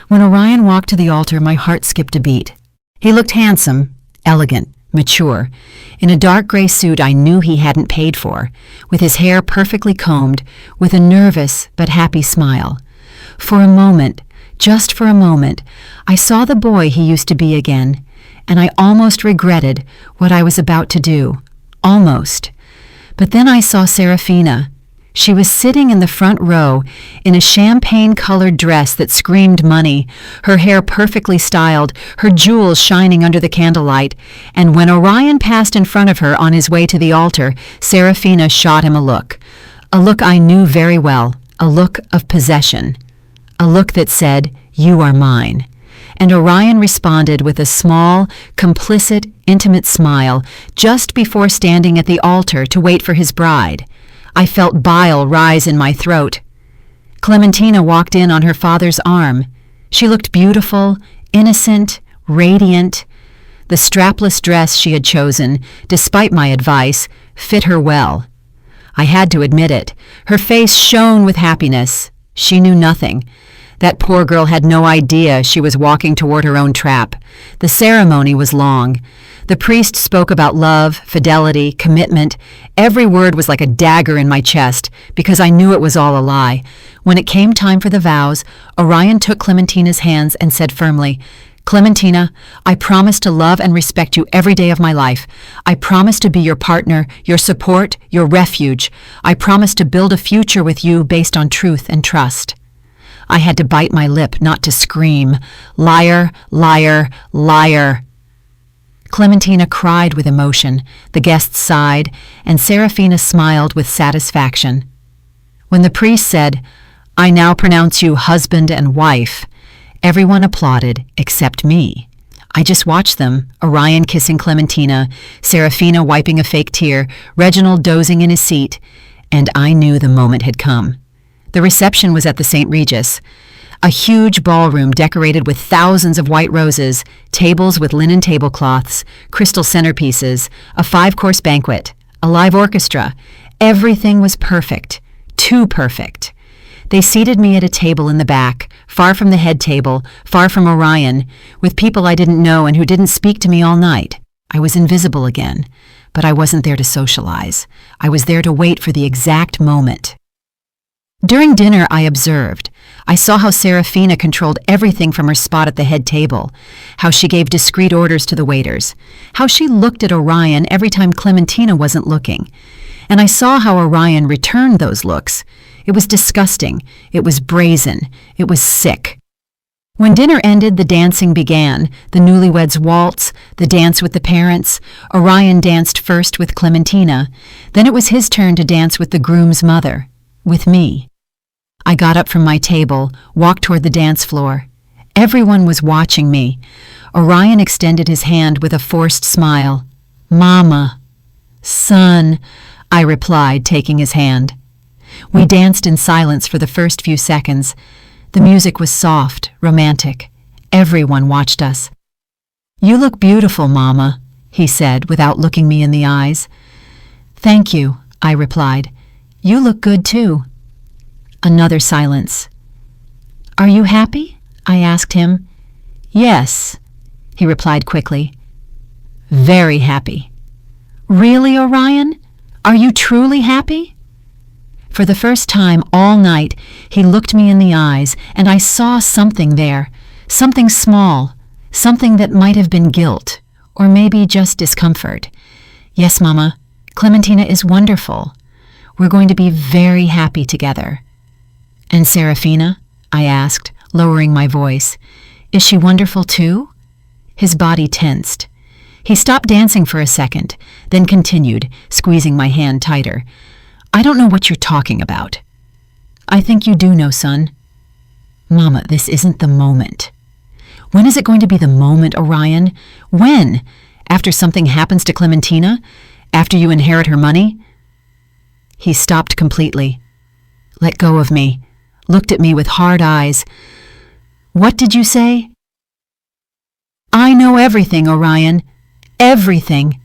When Orion walked to the altar, my heart skipped a beat. He looked handsome, elegant, mature, in a dark gray suit I knew he hadn't paid for, with his hair perfectly combed, with a nervous but happy smile. For a moment, just for a moment, I saw the boy he used to be again, and I almost regretted what I was about to do. Almost. But then I saw Serafina. She was sitting in the front row in a champagne-colored dress that screamed money, her hair perfectly styled, her jewels shining under the candlelight, and when Orion passed in front of her on his way to the altar, Serafina shot him a look I knew very well, a look of possession, a look that said, "You are mine." and Orion responded with a small, complicit, intimate smile just before standing at the altar to wait for his bride. I felt bile rise in my throat. Clementina walked in on her father's arm. She looked beautiful, innocent, radiant. The strapless dress she had chosen, despite my advice, fit her well. I had to admit it. Her face shone with happiness. She knew nothing. That poor girl had no idea she was walking toward her own trap. The ceremony was long. The priest spoke about love, fidelity, commitment. Every word was like a dagger in my chest, because I knew it was all a lie. When it came time for the vows, Orion took Clementina's hands and said firmly, "Clementina, I promise to love and respect you every day of my life. I promise to be your partner, your support, your refuge. I promise to build a future with you based on truth and trust." I had to bite my lip not to scream, "Liar, liar, liar." Clementina cried with emotion, the guests sighed, and Serafina smiled with satisfaction. When the priest said, "I now pronounce you husband and wife," everyone applauded except me. I just watched them, Orion kissing Clementina, Serafina wiping a fake tear, Reginald dozing in his seat, and I knew the moment had come. The reception was at the St. Regis, a huge ballroom decorated with thousands of white roses, tables with linen tablecloths, crystal centerpieces, a 5-course banquet, a live orchestra. Everything was perfect, too perfect. They seated me at a table in the back, far from the head table, far from Orion, with people I didn't know and who didn't speak to me all night. I was invisible again, but I wasn't there to socialize. I was there to wait for the exact moment. During dinner, I observed. I saw how Serafina controlled everything from her spot at the head table, how she gave discreet orders to the waiters, how she looked at Orion every time Clementina wasn't looking. And I saw how Orion returned those looks. It was disgusting. It was brazen. It was sick. When dinner ended, the dancing began, the newlyweds' waltz, the dance with the parents. Orion danced first with Clementina. Then it was his turn to dance with the groom's mother, with me. I got up from my table, walked toward the dance floor. Everyone was watching me. Orion extended his hand with a forced smile. "Mama." "Son," I replied, taking his hand. We danced in silence for the first few seconds. The music was soft, romantic. Everyone watched us. "You look beautiful, Mama," he said without looking me in the eyes. "Thank you," I replied. "You look good too." Another silence. "Are you happy?" I asked him. "Yes," he replied quickly. "Very happy." "Really, Orion? Are you truly happy?" For the first time all night, he looked me in the eyes, and I saw something there, something small, something that might have been guilt, or maybe just discomfort. "Yes, Mama, Clementina is wonderful. We're going to be very happy together." "And Serafina?" I asked, lowering my voice. "Is she wonderful too?" His body tensed. He stopped dancing for a second, then continued, squeezing my hand tighter. "I don't know what you're talking about." "I think you do know, son." "Mama, this isn't the moment." "When is it going to be the moment, Orion? When? After something happens to Clementina? After you inherit her money?" He stopped completely, let go of me, looked at me with hard eyes. "What did you say?" "I know everything, Orion. Everything."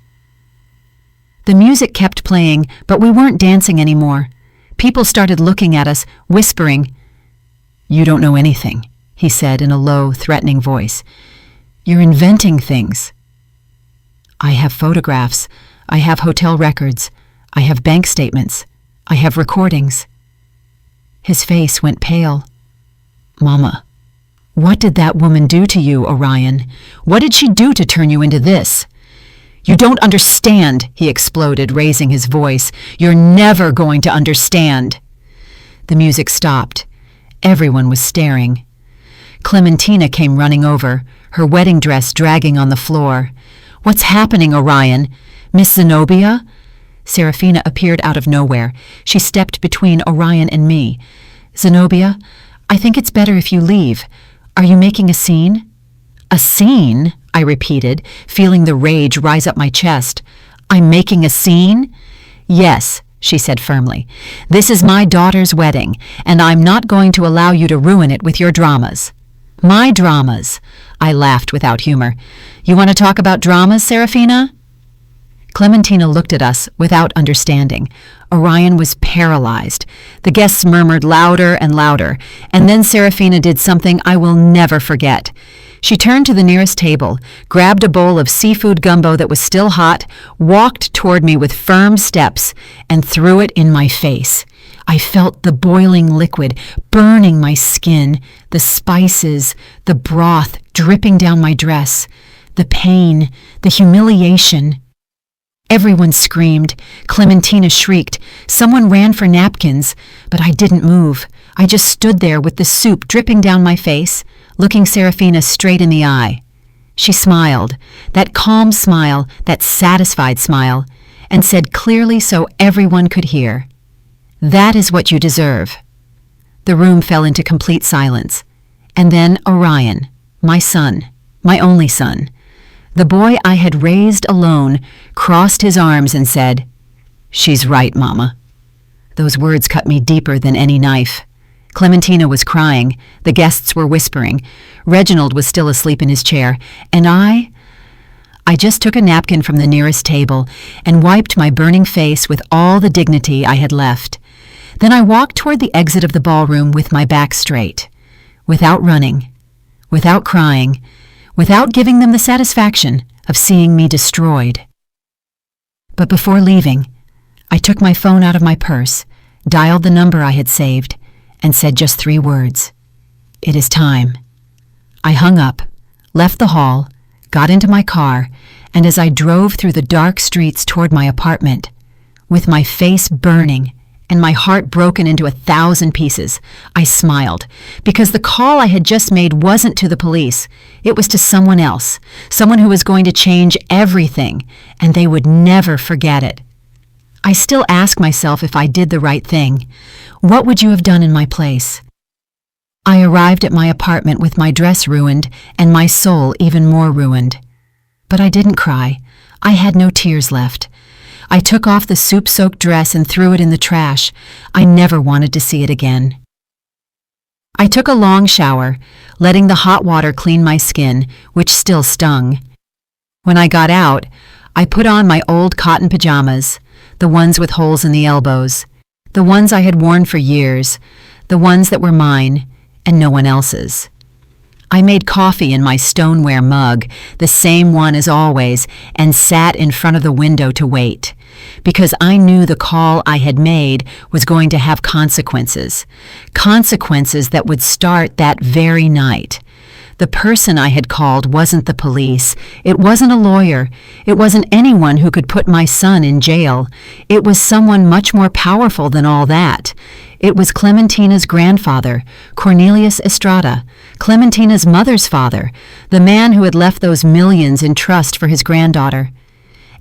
The music kept playing, but we weren't dancing anymore. People started looking at us, whispering. "You don't know anything," he said in a low, threatening voice. "You're inventing things." "I have photographs. I have hotel records. I have bank statements. I have recordings." His face went pale. "Mama, what did that woman do to you, Orion? What did she do to turn you into this?" "You don't understand," he exploded, raising his voice. "You're never going to understand." The music stopped. Everyone was staring. Clementina came running over, her wedding dress dragging on the floor. "What's happening, Orion? Miss Zenobia?" Serafina appeared out of nowhere. She stepped between Orion and me. "Zenobia, I think it's better if you leave. Are you making a scene?" A scene? I repeated, feeling the rage rise up my chest. I'm making a scene? Yes, she said firmly. This is my daughter's wedding, and I'm not going to allow you to ruin it with your dramas. My dramas? I laughed without humor. You want to talk about dramas, Serafina? Clementina looked at us without understanding. Orion was paralyzed. The guests murmured louder and louder, and then Serafina did something I will never forget. She turned to the nearest table, grabbed a bowl of seafood gumbo that was still hot, walked toward me with firm steps, and threw it in my face. I felt the boiling liquid burning my skin, the spices, the broth dripping down my dress, the pain, the humiliation. Everyone screamed. Clementina shrieked. Someone ran for napkins, but I didn't move. I just stood there with the soup dripping down my face, looking Serafina straight in the eye. She smiled, that calm smile, that satisfied smile, and said clearly so everyone could hear, "That is what you deserve." The room fell into complete silence. And then Orion, my son, my only son, the boy I had raised alone, crossed his arms and said, "She's right, Mama." Those words cut me deeper than any knife. Clementina was crying, the guests were whispering, Reginald was still asleep in his chair, and I just took a napkin from the nearest table and wiped my burning face with all the dignity I had left. Then I walked toward the exit of the ballroom with my back straight, without running, without crying, without giving them the satisfaction of seeing me destroyed. But before leaving, I took my phone out of my purse, dialed the number I had saved, and said just 3 words. "It is time." I hung up, left the hall, got into my car, and as I drove through the dark streets toward my apartment, with my face burning and my heart broken into 1,000 pieces, I smiled, because the call I had just made wasn't to the police. It was to someone else, someone who was going to change everything, and they would never forget it. I still ask myself if I did the right thing. What would you have done in my place? I arrived at my apartment with my dress ruined and my soul even more ruined. But I didn't cry. I had no tears left. I took off the soup-soaked dress and threw it in the trash. I never wanted to see it again. I took a long shower, letting the hot water clean my skin, which still stung. When I got out, I put on my old cotton pajamas, the ones with holes in the elbows, the ones I had worn for years, the ones that were mine and no one else's. I made coffee in my stoneware mug, the same one as always, and sat in front of the window to wait, because I knew the call I had made was going to have consequences, consequences that would start that very night. The person I had called wasn't the police. It wasn't a lawyer. It wasn't anyone who could put my son in jail. It was someone much more powerful than all that. It was Clementina's grandfather, Cornelius Estrada, Clementina's mother's father, the man who had left those millions in trust for his granddaughter.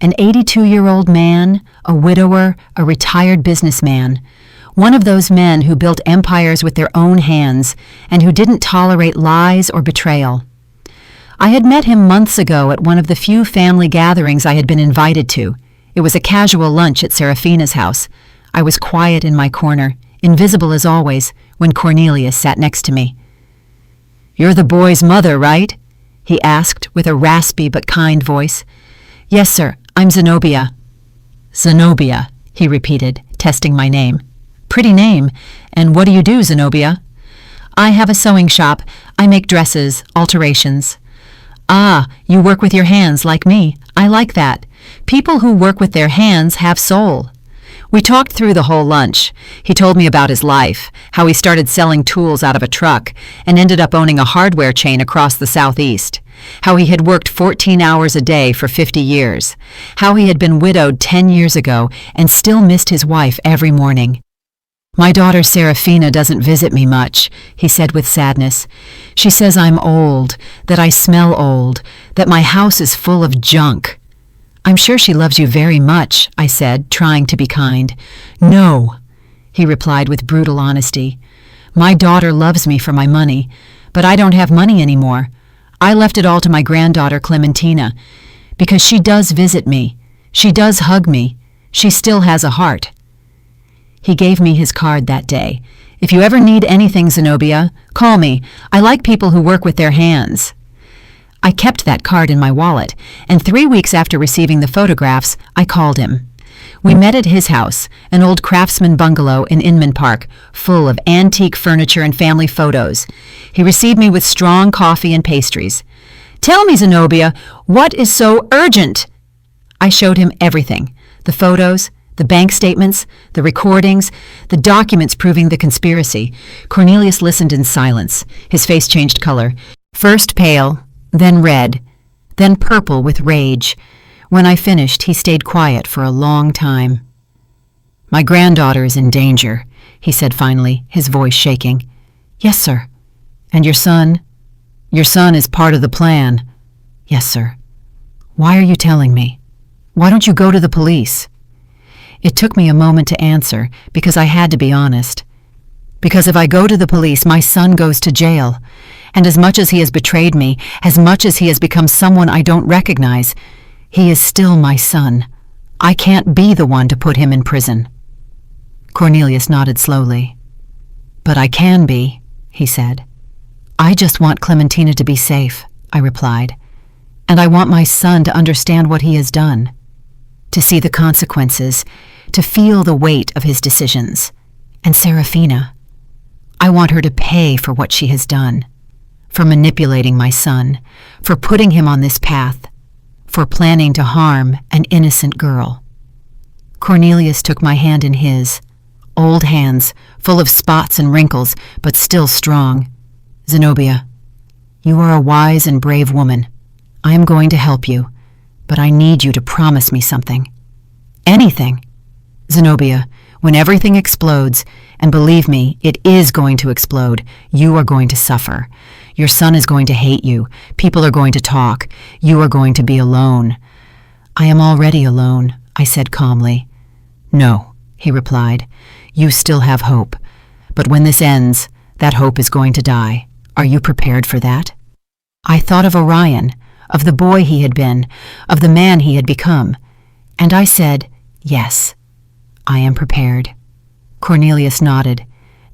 An 82-year-old man, a widower, a retired businessman. One of those men who built empires with their own hands and who didn't tolerate lies or betrayal. I had met him months ago at one of the few family gatherings I had been invited to. It was a casual lunch at Serafina's house. I was quiet in my corner, invisible as always, when Cornelius sat next to me. "You're the boy's mother, right?" he asked with a raspy but kind voice. "Yes, sir, I'm Zenobia." "Zenobia," he repeated, testing my name. "Pretty name. And what do you do, Zenobia?" "I have a sewing shop. I make dresses, alterations." "Ah, you work with your hands like me. I like that. People who work with their hands have soul." We talked through the whole lunch. He told me about his life, how he started selling tools out of a truck and ended up owning a hardware chain across the Southeast, how he had worked 14 hours a day for 50 years, how he had been widowed 10 years ago and still missed his wife every morning. "My daughter Serafina doesn't visit me much," he said with sadness. "She says I'm old, that I smell old, that my house is full of junk." "I'm sure she loves you very much," I said, trying to be kind. "No," he replied with brutal honesty. "My daughter loves me for my money, but I don't have money anymore. I left it all to my granddaughter Clementina, because she does visit me. She does hug me. She still has a heart." He gave me his card that day. "If you ever need anything, Zenobia, call me. I like people who work with their hands." I kept that card in my wallet, and 3 weeks after receiving the photographs, I called him. We met at his house, an old craftsman bungalow in Inman Park, full of antique furniture and family photos. He received me with strong coffee and pastries. "Tell me, Zenobia, what is so urgent?" I showed him everything: the photos, the bank statements, the recordings, the documents proving the conspiracy. Cornelius listened in silence. His face changed color, first pale, then red, then purple with rage. When I finished, he stayed quiet for a long time. "My granddaughter is in danger," he said finally, his voice shaking. "Yes, sir." "And your son? Your son is part of the plan." "Yes, sir." "Why are you telling me? Why don't you go to the police?" It took me a moment to answer, because I had to be honest. "Because if I go to the police, my son goes to jail. And as much as he has betrayed me, as much as he has become someone I don't recognize, he is still my son. I can't be the one to put him in prison." Cornelius nodded slowly. "But I can be," he said. "I just want Clementina to be safe," I replied. "And I want my son to understand what he has done, to see the consequences, to feel the weight of his decisions. And Serafina, I want her to pay for what she has done, for manipulating my son, for putting him on this path, for planning to harm an innocent girl." Cornelius took my hand in his, old hands, full of spots and wrinkles, but still strong. "Zenobia, you are a wise and brave woman. I am going to help you, but I need you to promise me something. Anything. Zenobia, when everything explodes, and believe me, it is going to explode, you are going to suffer. Your son is going to hate you. People are going to talk. You are going to be alone." "I am already alone," I said calmly. "No," he replied. "You still have hope. But when this ends, that hope is going to die. Are you prepared for that?" I thought of Orion, of the boy he had been, of the man he had become, and I said, "Yes, I am prepared." Cornelius nodded.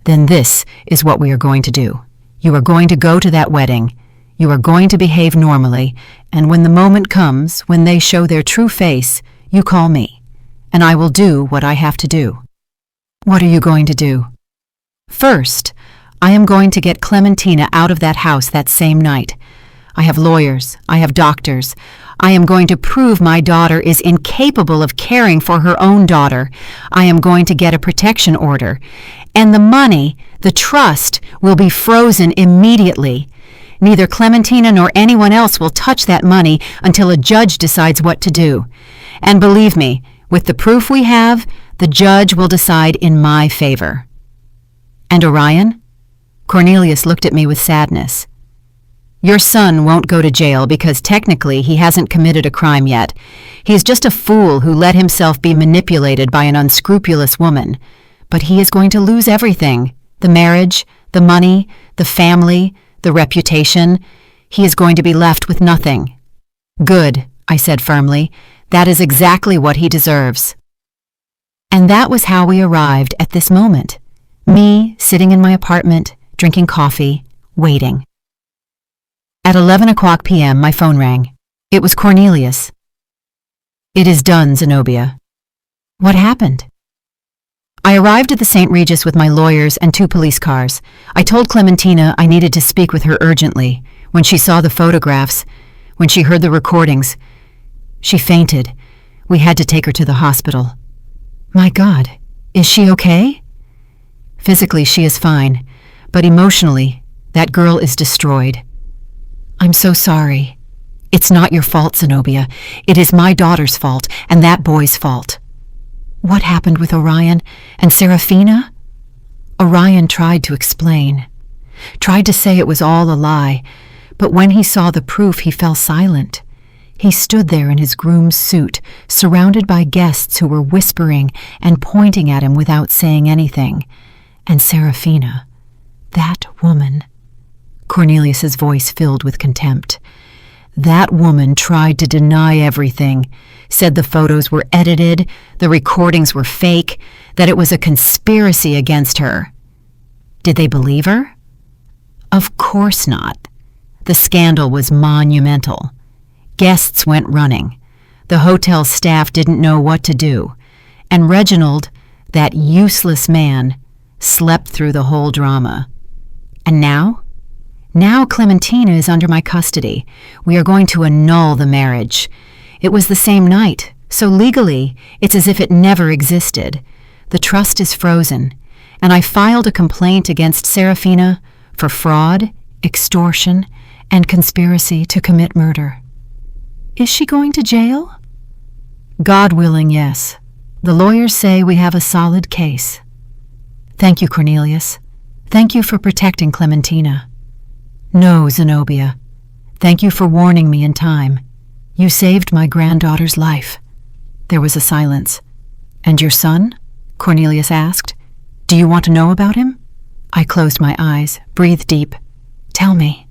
"Then this is what we are going to do. You are going to go to that wedding. You are going to behave normally, and when the moment comes, when they show their true face, you call me, and I will do what I have to do." "What are you going to do?" "First, I am going to get Clementina out of that house that same night. I have lawyers. I have doctors. I am going to prove my daughter is incapable of caring for her own daughter. I am going to get a protection order. And the money, the trust, will be frozen immediately. Neither Clementina nor anyone else will touch that money until a judge decides what to do. And believe me, with the proof we have, the judge will decide in my favor." "And Orion?" Cornelius looked at me with sadness. "Your son won't go to jail because technically he hasn't committed a crime yet. He is just a fool who let himself be manipulated by an unscrupulous woman. But he is going to lose everything: the marriage, the money, the family, the reputation. He is going to be left with nothing." "Good," I said firmly. "That is exactly what he deserves." And that was how we arrived at this moment. Me sitting in my apartment, drinking coffee, waiting. At 11 p.m., my phone rang. It was Cornelius. "It is done, Zenobia." "What happened?" "I arrived at the St. Regis with my lawyers and 2 police cars. I told Clementina I needed to speak with her urgently. When she saw the photographs, when she heard the recordings, she fainted. We had to take her to the hospital." "My God, is she okay?" "Physically, she is fine, but emotionally, that girl is destroyed." "I'm so sorry. It's not your fault, Zenobia. It is my daughter's fault and that boy's fault." "What happened with Orion and Serafina?" Orion tried to explain, tried to say it was all a lie, but when he saw the proof, he fell silent. He stood there in his groom's suit, surrounded by guests who were whispering and pointing at him without saying anything. And Serafina, that woman, Cornelius's voice filled with contempt. That woman tried to deny everything, said the photos were edited, the recordings were fake, that it was a conspiracy against her. Did they believe her? Of course not. The scandal was monumental. Guests went running. The hotel staff didn't know what to do. And Reginald, that useless man, slept through the whole drama. And now? Now Clementina is under my custody. We are going to annul the marriage. It was the same night, so legally, it's as if it never existed. The trust is frozen, and I filed a complaint against Serafina for fraud, extortion, and conspiracy to commit murder. Is she going to jail? God willing, yes. The lawyers say we have a solid case. Thank you, Cornelius. Thank you for protecting Clementina. No, Zenobia. Thank you for warning me in time. You saved my granddaughter's life. There was a silence. And your son? Cornelius asked. Do you want to know about him? I closed my eyes, breathed deep. Tell me.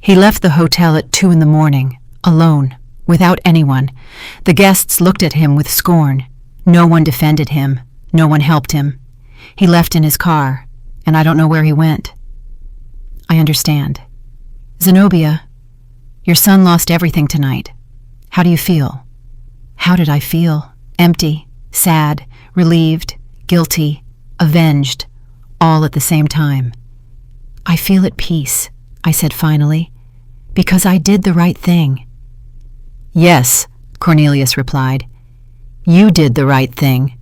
He left the hotel at 2 a.m, alone, without anyone. The guests looked at him with scorn. No one defended him. No one helped him. He left in his car, and I don't know where he went. I understand. Zenobia, your son lost everything tonight. How do you feel? How did I feel? Empty, sad, relieved, guilty, avenged, all at the same time. I feel at peace, I said finally, because I did the right thing. Yes, Cornelius replied. You did the right thing.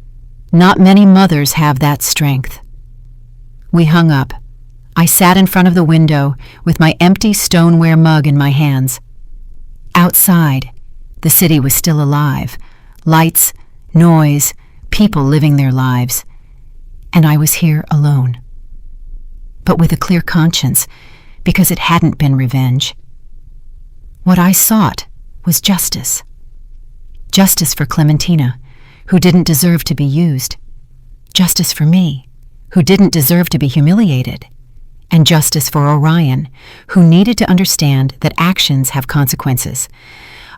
Not many mothers have that strength. We hung up. I sat in front of the window with my empty stoneware mug in my hands. Outside, the city was still alive. Lights, noise, people living their lives. And I was here alone. But with a clear conscience, because it hadn't been revenge. What I sought was justice. Justice for Clementina, who didn't deserve to be used. Justice for me, who didn't deserve to be humiliated. And justice for Orion, who needed to understand that actions have consequences.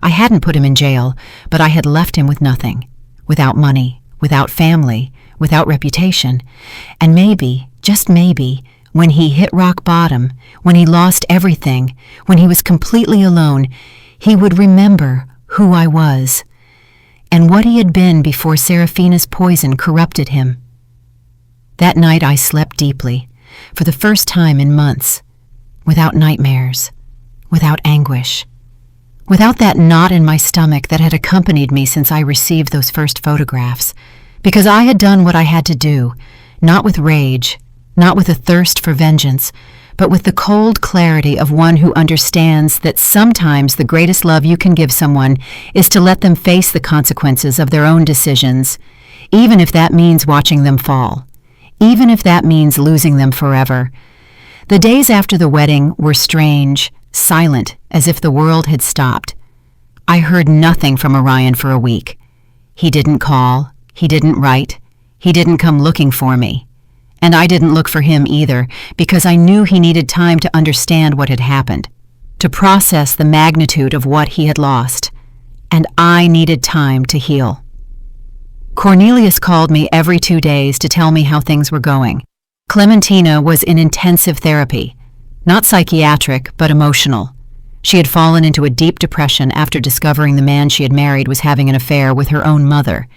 I hadn't put him in jail, but I had left him with nothing. Without money, without family, without reputation. And maybe, just maybe, when he hit rock bottom, when he lost everything, when he was completely alone, he would remember who I was, and what he had been before Serafina's poison corrupted him. That night I slept deeply, for the first time in months, without nightmares, without anguish, without that knot in my stomach that had accompanied me since I received those first photographs, because I had done what I had to do, not with rage, not with a thirst for vengeance, but with the cold clarity of one who understands that sometimes the greatest love you can give someone is to let them face the consequences of their own decisions, even if that means watching them fall, even if that means losing them forever. The days after the wedding were strange, silent, as if the world had stopped. I heard nothing from Orion for a week. He didn't call, he didn't write, he didn't come looking for me. And I didn't look for him either, because I knew he needed time to understand what had happened, to process the magnitude of what he had lost. And I needed time to heal. Cornelius called me every 2 days to tell me how things were going. Clementina was in intensive therapy, not psychiatric, but emotional. She had fallen into a deep depression after discovering the man she had married was having an affair with her own mother.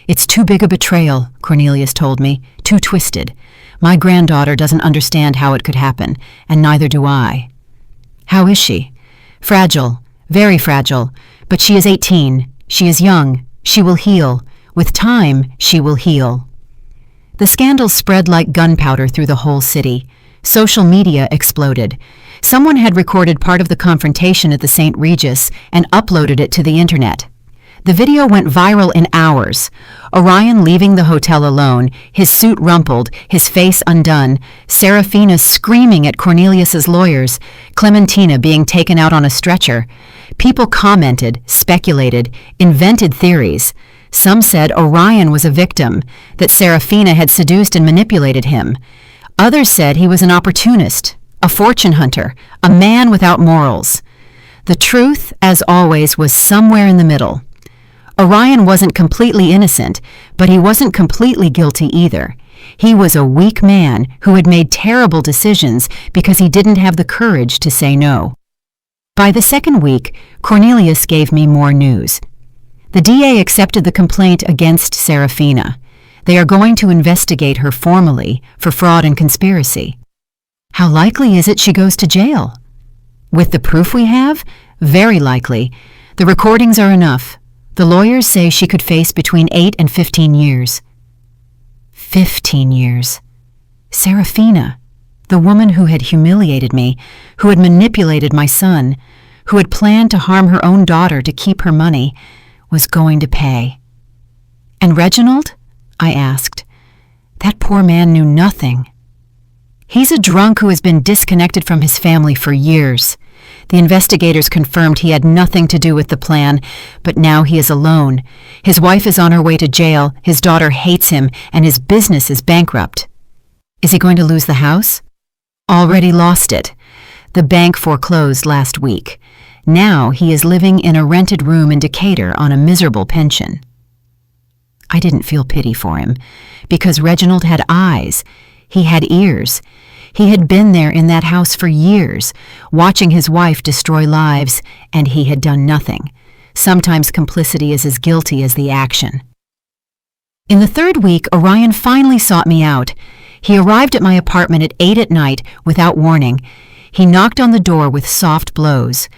It's too big a betrayal, Cornelius told me, too twisted. My granddaughter doesn't understand how it could happen, and neither do I. How is she? Fragile, very fragile, but she is 18. She is young. She will heal. With time, she will heal. The scandal spread like gunpowder through the whole city. Social media exploded. Someone had recorded part of the confrontation at the St. Regis and uploaded it to the internet. The video went viral in hours. Orion leaving the hotel alone, his suit rumpled, his face undone, Serafina screaming at Cornelius's lawyers, Clementina being taken out on a stretcher. People commented, speculated, invented theories. Some said Orion was a victim, that Serafina had seduced and manipulated him. Others said he was an opportunist, a fortune hunter, a man without morals. The truth, as always, was somewhere in the middle. Orion wasn't completely innocent, but he wasn't completely guilty either. He was a weak man who had made terrible decisions because he didn't have the courage to say no. By the second week, Cornelius gave me more news. The DA accepted the complaint against Serafina. They are going to investigate her formally for fraud and conspiracy. How likely is it she goes to jail? With the proof we have? Very likely. The recordings are enough. The lawyers say she could face between 8 and 15 years. 15 years. Serafina, the woman who had humiliated me, who had manipulated my son, who had planned to harm her own daughter to keep her money, was going to pay. And Reginald? I asked. That poor man knew nothing. He's a drunk who has been disconnected from his family for years. The investigators confirmed he had nothing to do with the plan, but now he is alone. His wife is on her way to jail, his daughter hates him, and his business is bankrupt. Is he going to lose the house? Already lost it. The bank foreclosed last week. Now he is living in a rented room in Decatur on a miserable pension. I didn't feel pity for him, because Reginald had eyes. He had ears. He had been there in that house for years, watching his wife destroy lives, and he had done nothing. Sometimes complicity is as guilty as the action. In the third week, Orion finally sought me out. He arrived at my apartment at 8 at night without warning. He knocked on the door with soft blows.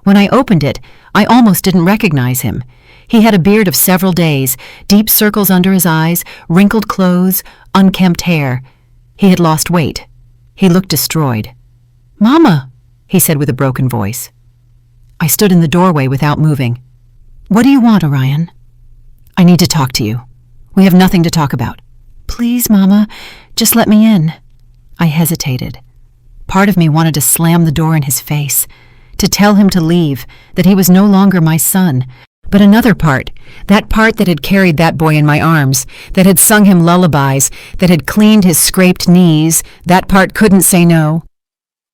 When I opened it, I almost didn't recognize him. He had a beard of several days, deep circles under his eyes, wrinkled clothes, unkempt hair. He had lost weight. He looked destroyed. "Mama," he said with a broken voice. I stood in the doorway without moving. "What do you want, Orion?" "I need to talk to you. We have nothing to talk about." "Please, Mama, just let me in." I hesitated. Part of me wanted to slam the door in his face, to tell him to leave, that he was no longer my son. But another part, that part that had carried that boy in my arms, that had sung him lullabies, that had cleaned his scraped knees, that part couldn't say no.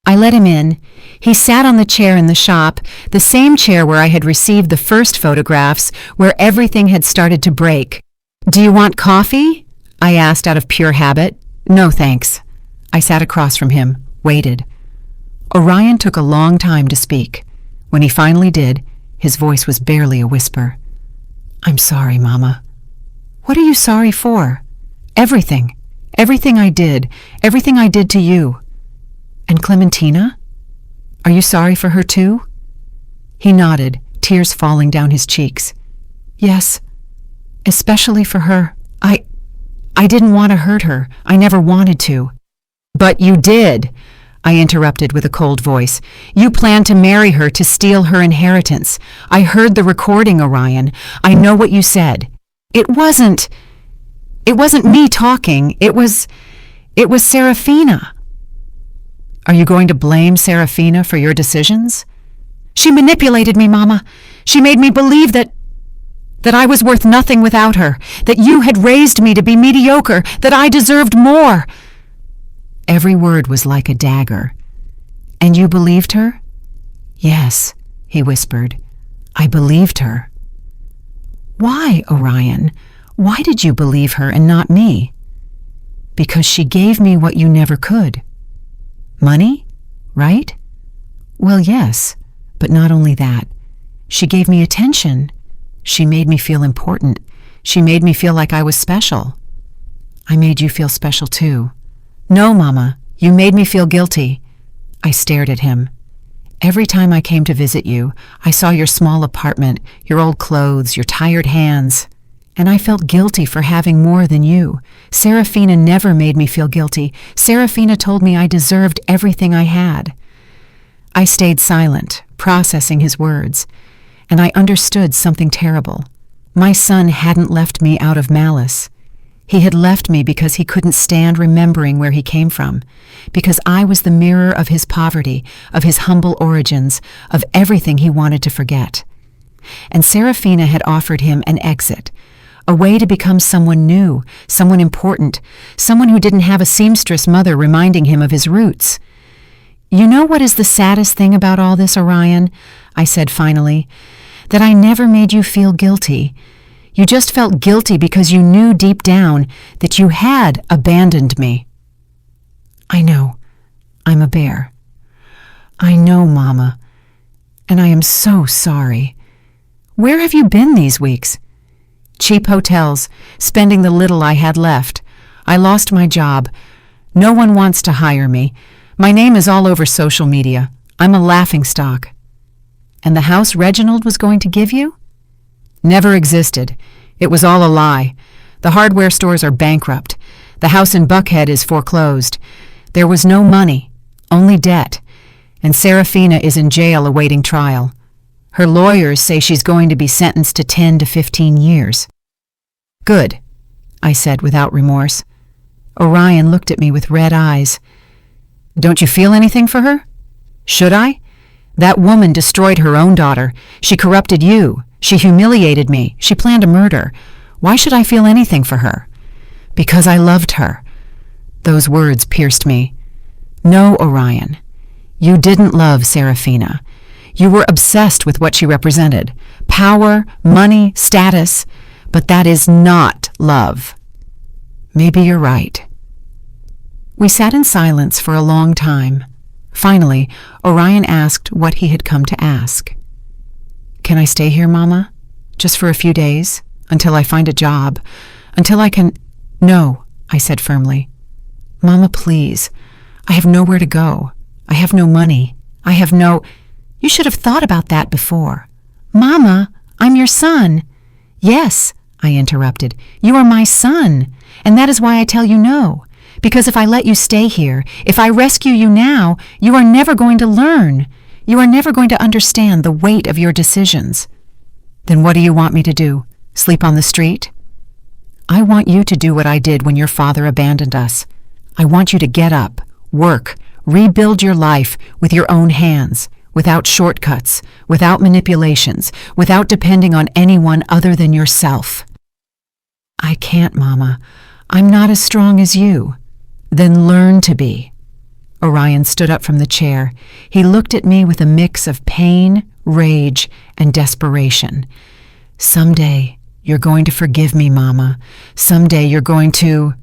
I let him in. He sat on the chair in the shop, the same chair where I had received the first photographs, where everything had started to break. "Do you want coffee?" I asked out of pure habit. "No, thanks." I sat across from him, waited. Orion took a long time to speak. When he finally did, his voice was barely a whisper. "I'm sorry, Mama." "What are you sorry for?" "Everything. Everything I did. Everything I did to you." "And Clementina? Are you sorry for her too?" He nodded, tears falling down his cheeks. "Yes, especially for her. I didn't want to hurt her. I never wanted to." "But you did," I interrupted with a cold voice. "You planned to marry her to steal her inheritance. I heard the recording, Orion. I know what you said. It wasn't me talking. It was Serafina." "Are you going to blame Serafina for your decisions?" "She manipulated me, Mama. She made me believe that I was worth nothing without her, that you had raised me to be mediocre, that I deserved more." Every word was like a dagger. "And you believed her?" "Yes," he whispered. "I believed her." "Why, Orion? Why did you believe her and not me?" "Because she gave me what you never could." "Money, right?" "Well, yes, but not only that. She gave me attention. She made me feel important. She made me feel like I was special." "I made you feel special too." "No, Mama, you made me feel guilty." I stared at him. "Every time I came to visit you, I saw your small apartment, your old clothes, your tired hands, and I felt guilty for having more than you. Serafina never made me feel guilty. Serafina told me I deserved everything I had." I stayed silent, processing his words, and I understood something terrible. My son hadn't left me out of malice. He had left me because he couldn't stand remembering where he came from, because I was the mirror of his poverty, of his humble origins, of everything he wanted to forget. And Serafina had offered him an exit, a way to become someone new, someone important, someone who didn't have a seamstress mother reminding him of his roots. You know what is the saddest thing about all this, Orion? I said finally. That I never made you feel guilty. You just felt guilty because you knew deep down that you had abandoned me. I know. I'm a bear. I know, Mama. And I am so sorry. Where have you been these weeks? Cheap hotels, spending the little I had left. I lost my job. No one wants to hire me. My name is all over social media. I'm a laughingstock. And the house Reginald was going to give you? Never existed. It was all a lie. The hardware stores are bankrupt. The house in Buckhead is foreclosed. There was no money, only debt. And Serafina is in jail awaiting trial. Her lawyers say she's going to be sentenced to 10 to 15 years. Good, I said without remorse. Orion looked at me with red eyes. Don't you feel anything for her? Should I? That woman destroyed her own daughter. She corrupted you. She humiliated me. She planned a murder. Why should I feel anything for her? Because I loved her. Those words pierced me. No, Orion. You didn't love Serafina. You were obsessed with what she represented. Power, money, status. But that is not love. Maybe you're right. We sat in silence for a long time. Finally, Orion asked what he had come to ask. Can I stay here, Mama? Just for a few days? Until I find a job? Until I can— No, I said firmly. Mama, please. I have nowhere to go. I have no money. I have no— You should have thought about that before. Mama, I'm your son. Yes, I interrupted. You are my son. And that is why I tell you no. Because if I let you stay here, if I rescue you now, you are never going to learn. You are never going to understand the weight of your decisions. Then what do you want me to do? Sleep on the street? I want you to do what I did when your father abandoned us. I want you to get up, work, rebuild your life with your own hands, without shortcuts, without manipulations, without depending on anyone other than yourself. I can't, Mama. I'm not as strong as you. Then learn to be. Orion stood up from the chair. He looked at me with a mix of pain, rage, and desperation. Someday, you're going to forgive me, Mama. Someday you're going to—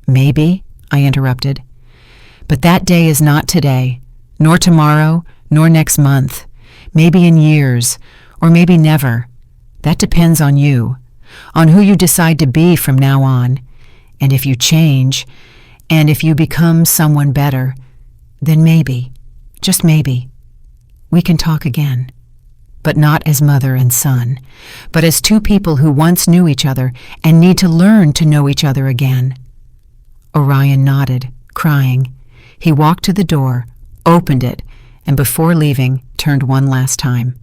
Maybe, I interrupted. But that day is not today, nor tomorrow, nor next month. Maybe in years, or maybe never. That depends on you, on who you decide to be from now on. And if you change, and if you become someone better, then maybe, just maybe, we can talk again. But not as mother and son, but as two people who once knew each other and need to learn to know each other again. Orion nodded, crying. He walked to the door, opened it, and before leaving, turned one last time.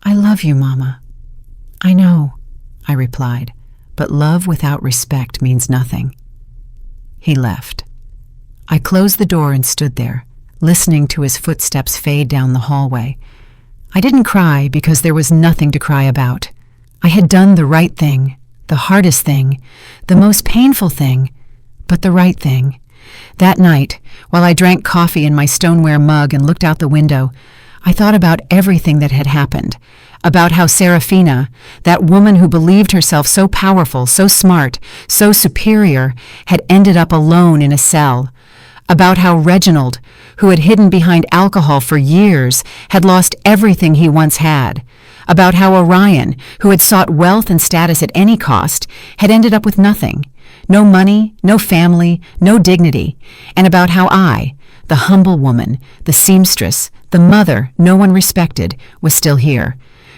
I love you, Mama. I know, I replied, but love without respect means nothing. He left. I closed the door and stood there, listening to his footsteps fade down the hallway. I didn't cry because there was nothing to cry about. I had done the right thing, the hardest thing, the most painful thing, but the right thing. That night, while I drank coffee in my stoneware mug and looked out the window, I thought about everything that had happened, about how Serafina, that woman who believed herself so powerful, so smart, so superior, had ended up alone in a cell, about how Reginald, who had hidden behind alcohol for years, had lost everything he once had, about how Orion, who had sought wealth and status at any cost, had ended up with nothing, no money, no family, no dignity, and about how I, the humble woman, the seamstress, the mother no one respected, was still here,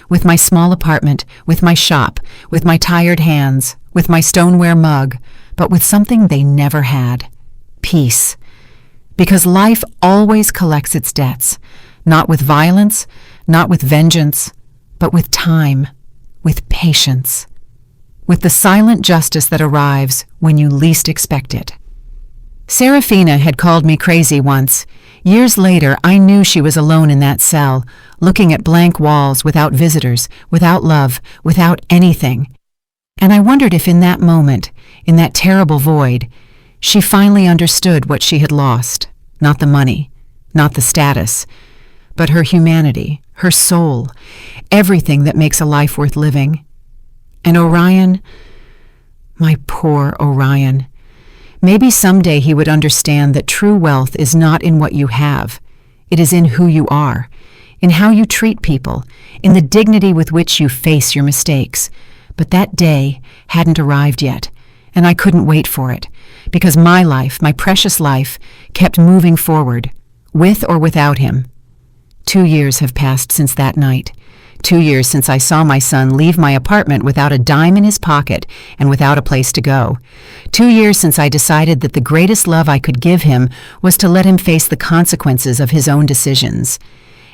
with my small apartment, with my shop, with my tired hands, with my stoneware mug, but with something they never had: peace. Because life always collects its debts, not with violence, not with vengeance, but with time, with patience, with the silent justice that arrives when you least expect it. Serafina had called me crazy once. Years later, I knew she was alone in that cell, looking at blank walls without visitors, without love, without anything. And I wondered if in that moment, in that terrible void, she finally understood what she had lost. Not the money, not the status, but her humanity, her soul, everything that makes a life worth living. And Orion, my poor Orion, maybe someday he would understand that true wealth is not in what you have. It is in who you are, in how you treat people, in the dignity with which you face your mistakes. But that day hadn't arrived yet, and I couldn't wait for it, because my life, my precious life, kept moving forward, with or without him. 2 years have passed since that night. 2 years since I saw my son leave my apartment without a dime in his pocket and without a place to go. 2 years since I decided that the greatest love I could give him was to let him face the consequences of his own decisions.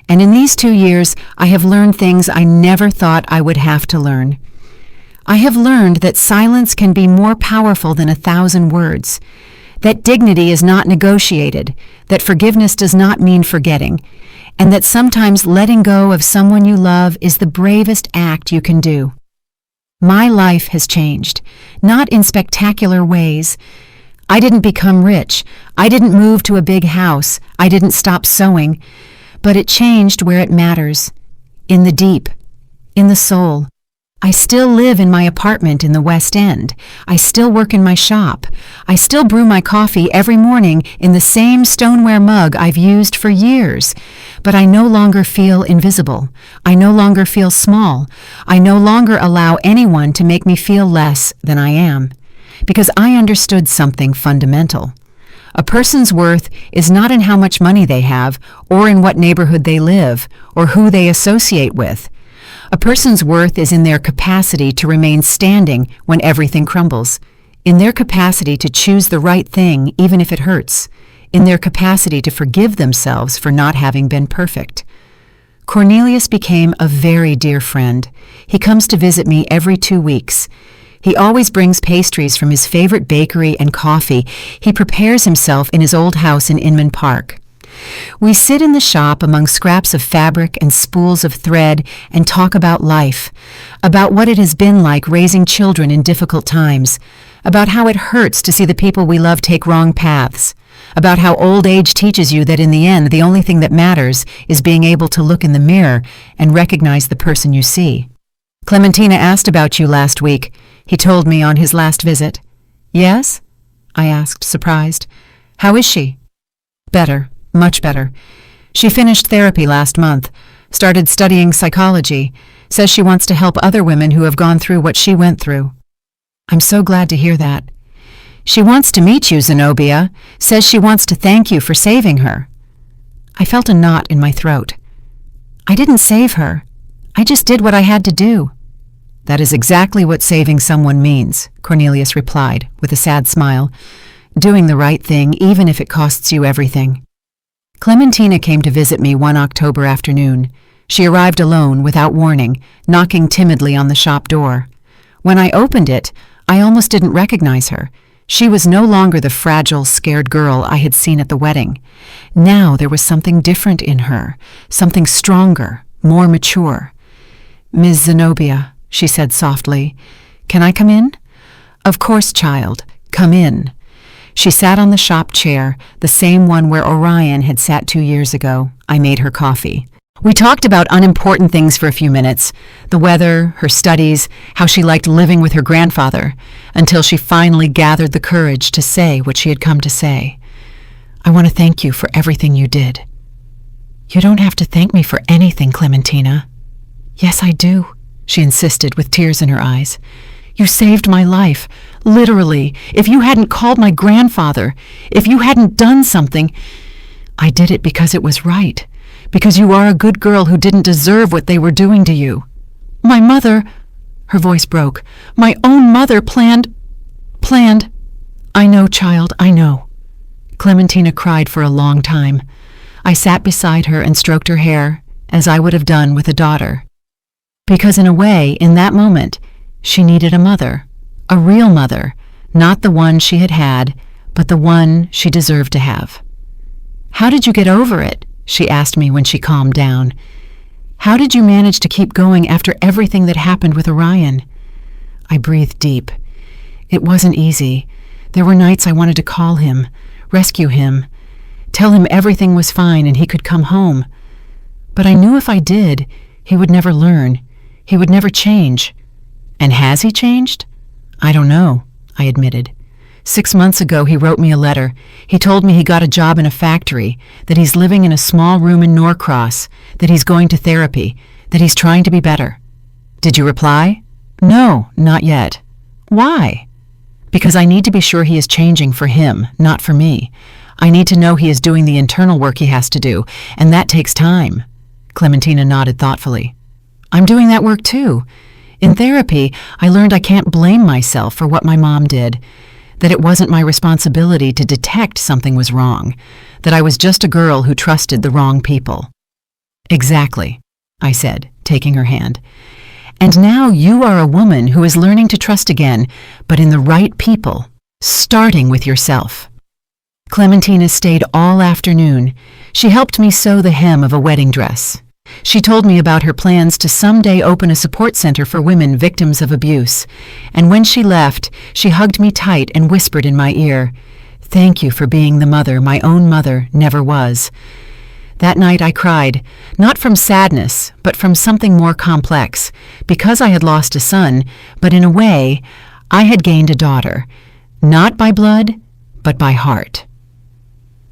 And in these 2 years, I have learned things I never thought I would have to learn. I have learned that silence can be more powerful than 1,000 words, that dignity is not negotiated, that forgiveness does not mean forgetting, and that sometimes letting go of someone you love is the bravest act you can do. My life has changed, not in spectacular ways. I didn't become rich. I didn't move to a big house. I didn't stop sewing. But it changed where it matters, in the deep, in the soul. I still live in my apartment in the West End. I still work in my shop. I still brew my coffee every morning in the same stoneware mug I've used for years. But I no longer feel invisible. I no longer feel small. I no longer allow anyone to make me feel less than I am. Because I understood something fundamental. A person's worth is not in how much money they have, or in what neighborhood they live, or who they associate with. A person's worth is in their capacity to remain standing when everything crumbles, in their capacity to choose the right thing even if it hurts, in their capacity to forgive themselves for not having been perfect. Cornelius became a very dear friend. He comes to visit me every 2 weeks. He always brings pastries from his favorite bakery and coffee. He prepares himself in his old house in Inman Park. We sit in the shop among scraps of fabric and spools of thread and talk about life, about what it has been like raising children in difficult times, about how it hurts to see the people we love take wrong paths, about how old age teaches you that in the end the only thing that matters is being able to look in the mirror and recognize the person you see. Clementina asked about you last week, he told me on his last visit. Yes? I asked, surprised. How is she? Better. Much better. She finished therapy last month, started studying psychology, says she wants to help other women who have gone through what she went through. I'm so glad to hear that. She wants to meet you, Zenobia, says she wants to thank you for saving her. I felt a knot in my throat. I didn't save her. I just did what I had to do. That is exactly what saving someone means, Cornelius replied, with a sad smile. Doing the right thing, even if it costs you everything. Clementina came to visit me one October afternoon. She arrived alone, without warning, knocking timidly on the shop door. When I opened it, I almost didn't recognize her. She was no longer the fragile, scared girl I had seen at the wedding. Now there was something different in her, something stronger, more mature. Ms. Zenobia, she said softly, can I come in? Of course, child, come in. She sat on the shop chair, the same one where Orion had sat 2 years ago. I made her coffee. We talked about unimportant things for a few minutes, the weather, her studies, how she liked living with her grandfather, until she finally gathered the courage to say what she had come to say. I want to thank you for everything you did. You don't have to thank me for anything, Clementina. Yes, I do, she insisted with tears in her eyes. You saved my life, literally. If you hadn't called my grandfather, if you hadn't done something, I did it because it was right, because you are a good girl who didn't deserve what they were doing to you. My mother, her voice broke, my own mother planned. I know, child, I know. Clementina cried for a long time. I sat beside her and stroked her hair, as I would have done with a daughter. Because in a way, in that moment, she needed a mother, a real mother, not the one she had had, but the one she deserved to have. How did you get over it? She asked me when she calmed down. How did you manage to keep going after everything that happened with Orion? I breathed deep. It wasn't easy. There were nights I wanted to call him, rescue him, tell him everything was fine and he could come home. But I knew if I did, he would never learn. He would never change. And has he changed? I don't know, I admitted. 6 months ago, he wrote me a letter. He told me he got a job in a factory, that he's living in a small room in Norcross, that he's going to therapy, that he's trying to be better. Did you reply? No, not yet. Why? Because I need to be sure he is changing for him, not for me. I need to know he is doing the internal work he has to do, and that takes time. Clementina nodded thoughtfully. I'm doing that work too. In therapy, I learned I can't blame myself for what my mom did, that it wasn't my responsibility to detect something was wrong, that I was just a girl who trusted the wrong people. Exactly, I said, taking her hand. And now you are a woman who is learning to trust again, but in the right people, starting with yourself. Clementina stayed all afternoon. She helped me sew the hem of a wedding dress. She told me about her plans to someday open a support center for women victims of abuse. And when she left, she hugged me tight and whispered in my ear, "Thank you for being the mother my own mother never was." That night I cried, not from sadness, but from something more complex, because I had lost a son, but in a way, I had gained a daughter, not by blood, but by heart.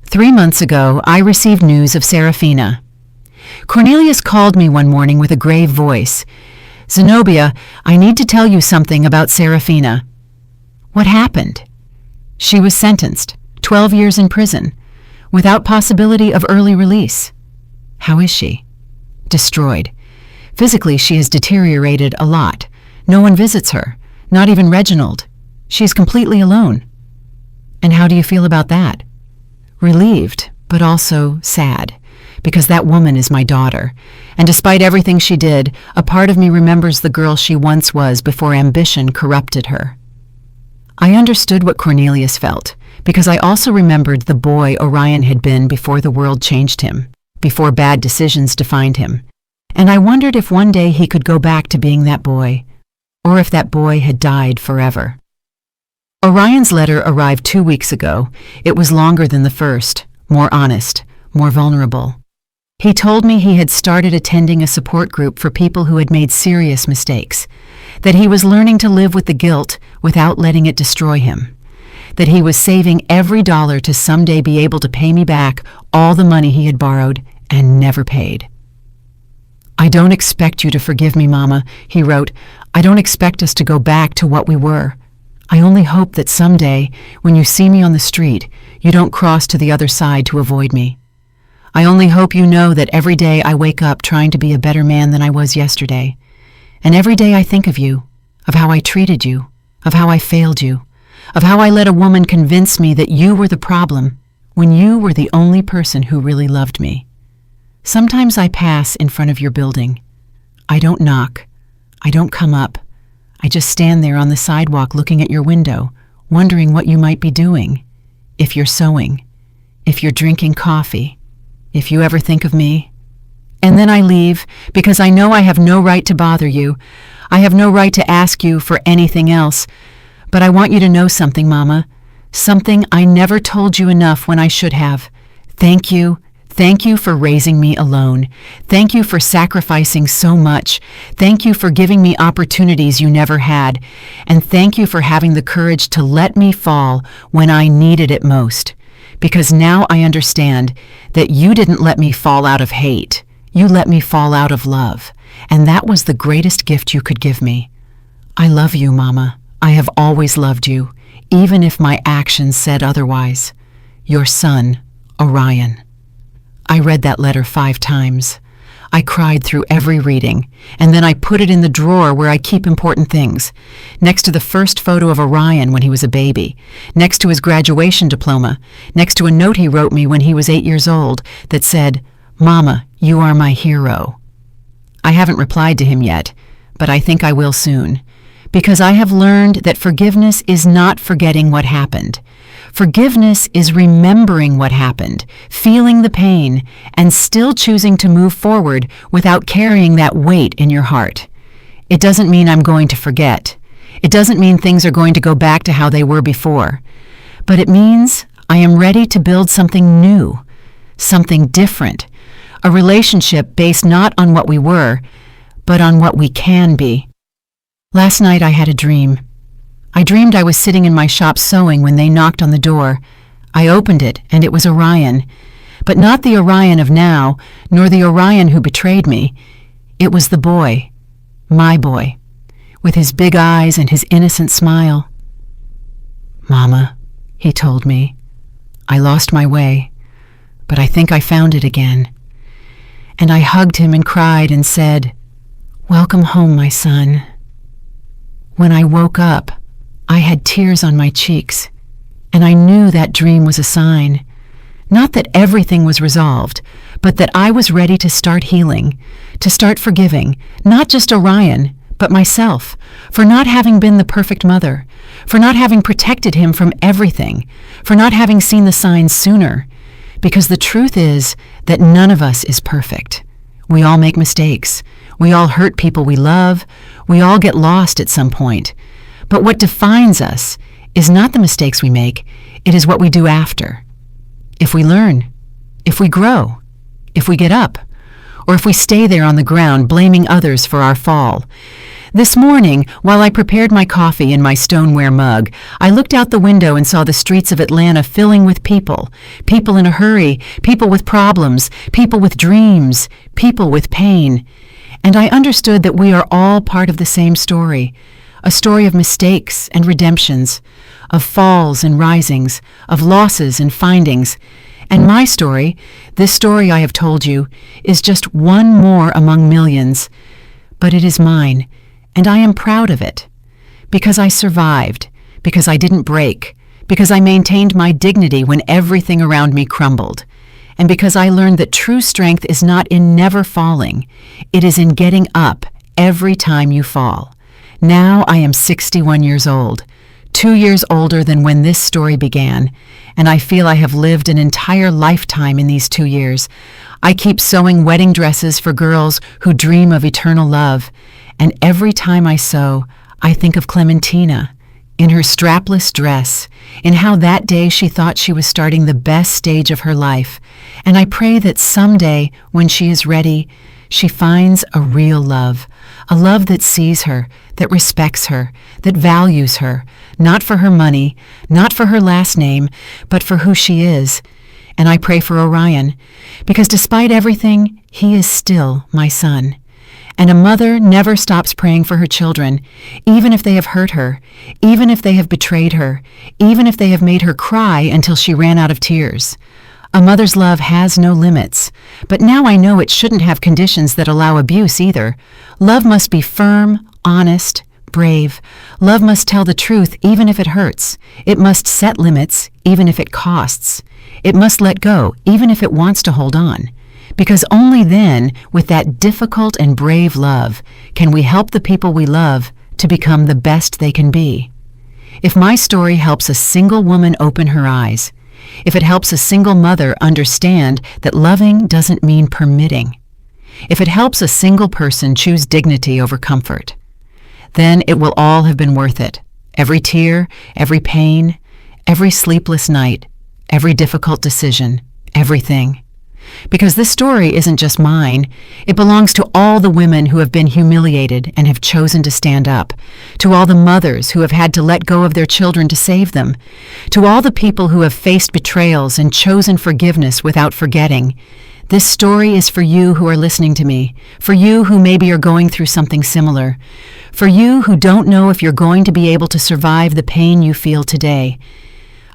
3 months ago, I received news of Serafina. Cornelius called me one morning with a grave voice. "Zenobia, I need to tell you something about Serafina." What happened? She was sentenced, 12 years in prison, without possibility of early release. How is she? Destroyed. Physically, she has deteriorated a lot. No one visits her, not even Reginald. She is completely alone. And how do you feel about that? Relieved, but also sad, because that woman is my daughter, and despite everything she did, a part of me remembers the girl she once was before ambition corrupted her. I understood what Cornelius felt, because I also remembered the boy Orion had been before the world changed him, before bad decisions defined him, and I wondered if one day he could go back to being that boy, or if that boy had died forever. Orion's letter arrived 2 weeks ago. It was longer than the first, more honest, more vulnerable. He told me he had started attending a support group for people who had made serious mistakes, that he was learning to live with the guilt without letting it destroy him, that he was saving every dollar to someday be able to pay me back all the money he had borrowed and never paid. "I don't expect you to forgive me, Mama," he wrote. "I don't expect us to go back to what we were. I only hope that someday, when you see me on the street, you don't cross to the other side to avoid me. I only hope you know that every day I wake up trying to be a better man than I was yesterday. And every day I think of you, of how I treated you, of how I failed you, of how I let a woman convince me that you were the problem when you were the only person who really loved me. Sometimes I pass in front of your building. I don't knock. I don't come up. I just stand there on the sidewalk looking at your window, wondering what you might be doing, if you're sewing, if you're drinking coffee, if you ever think of me. And then I leave because I know I have no right to bother you. I have no right to ask you for anything else. But I want you to know something, Mama. Something I never told you enough when I should have. Thank you. Thank you for raising me alone. Thank you for sacrificing so much. Thank you for giving me opportunities you never had. And thank you for having the courage to let me fall when I needed it most. Because now I understand that you didn't let me fall out of hate. You let me fall out of love. And that was the greatest gift you could give me. I love you, Mama. I have always loved you, even if my actions said otherwise. Your son, Orion. I read that letter 5 times. I cried through every reading, and then I put it in the drawer where I keep important things, next to the first photo of Orion when he was a baby, next to his graduation diploma, next to a note he wrote me when he was 8 years old that said, "Mama, you are my hero." I haven't replied to him yet, but I think I will soon, because I have learned that forgiveness is not forgetting what happened. Forgiveness is remembering what happened, feeling the pain, and still choosing to move forward without carrying that weight in your heart. It doesn't mean I'm going to forget. It doesn't mean things are going to go back to how they were before. But it means I am ready to build something new, something different, a relationship based not on what we were, but on what we can be. Last night I had a dream. I dreamed I was sitting in my shop sewing when they knocked on the door. I opened it, and it was Orion. But not the Orion of now, nor the Orion who betrayed me. It was the boy, my boy, with his big eyes and his innocent smile. "Mama," he told me, "I lost my way, but I think I found it again." And I hugged him and cried and said, "Welcome home, my son." When I woke up, I had tears on my cheeks, and I knew that dream was a sign. Not that everything was resolved, but that I was ready to start healing, to start forgiving, not just Orion, but myself, for not having been the perfect mother, for not having protected him from everything, for not having seen the signs sooner. Because the truth is that none of us is perfect. We all make mistakes. We all hurt people we love. We all get lost at some point. But what defines us is not the mistakes we make, it is what we do after. If we learn, if we grow, if we get up, or if we stay there on the ground blaming others for our fall. This morning, while I prepared my coffee in my stoneware mug, I looked out the window and saw the streets of Atlanta filling with people. People in a hurry, people with problems, people with dreams, people with pain. And I understood that we are all part of the same story, a story of mistakes and redemptions, of falls and risings, of losses and findings. And my story, this story I have told you, is just one more among millions. But it is mine, and I am proud of it. Because I survived, because I didn't break, because I maintained my dignity when everything around me crumbled, and because I learned that true strength is not in never falling, it is in getting up every time you fall. Now I am 61 years old, 2 years older than when this story began, and I feel I have lived an entire lifetime in these 2 years. I keep sewing wedding dresses for girls who dream of eternal love, and every time I sew, I think of Clementina, in her strapless dress, in how that day she thought she was starting the best stage of her life, and I pray that someday, when she is ready, she finds a real love, a love that sees her, that respects her, that values her, not for her money, not for her last name, but for who she is. And I pray for Orion, because despite everything, he is still my son. And a mother never stops praying for her children, even if they have hurt her, even if they have betrayed her, even if they have made her cry until she ran out of tears. A mother's love has no limits, but now I know it shouldn't have conditions that allow abuse either. Love must be firm, honest, brave. Love must tell the truth even if it hurts. It must set limits even if it costs. It must let go even if it wants to hold on. Because only then, with that difficult and brave love, can we help the people we love to become the best they can be. If my story helps a single woman open her eyes, if it helps a single mother understand that loving doesn't mean permitting, if it helps a single person choose dignity over comfort, then it will all have been worth it. Every tear, every pain, every sleepless night, every difficult decision, everything. Because this story isn't just mine. It belongs to all the women who have been humiliated and have chosen to stand up, to all the mothers who have had to let go of their children to save them, to all the people who have faced betrayals and chosen forgiveness without forgetting. This story is for you who are listening to me, for you who maybe are going through something similar, for you who don't know if you're going to be able to survive the pain you feel today.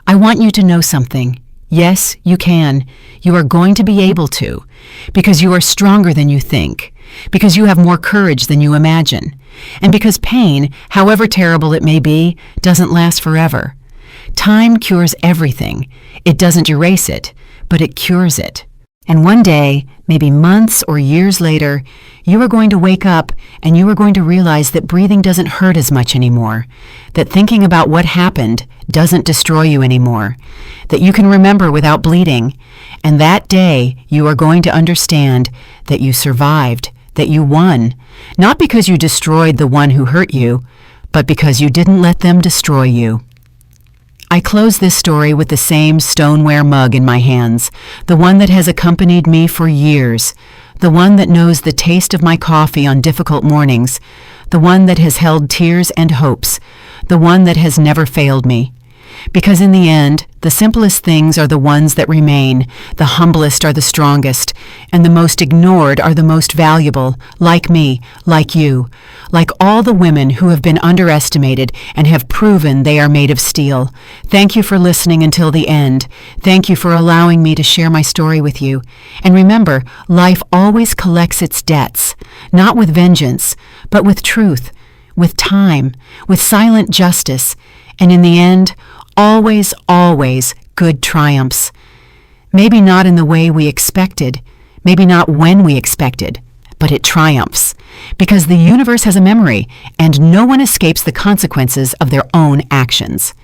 I want you to know something. Yes, you can. You are going to be able to, because you are stronger than you think, because you have more courage than you imagine, and because pain, however terrible it may be, doesn't last forever. Time cures everything. It doesn't erase it, but it cures it. And one day, maybe months or years later, you are going to wake up and you are going to realize that breathing doesn't hurt as much anymore, that thinking about what happened doesn't destroy you anymore, that you can remember without bleeding, and that day you are going to understand that you survived, that you won, not because you destroyed the one who hurt you, but because you didn't let them destroy you. I close this story with the same stoneware mug in my hands, the one that has accompanied me for years, the one that knows the taste of my coffee on difficult mornings, the one that has held tears and hopes, the one that has never failed me. Because in the end, the simplest things are the ones that remain, the humblest are the strongest, and the most ignored are the most valuable, like me, like you, like all the women who have been underestimated and have proven they are made of steel. Thank you for listening until the end. Thank you for allowing me to share my story with you. And remember, life always collects its debts, not with vengeance, but with truth, with time, with silent justice, and in the end, always, always good triumphs. Maybe not in the way we expected, maybe not when we expected, but it triumphs. Because the universe has a memory, and no one escapes the consequences of their own actions.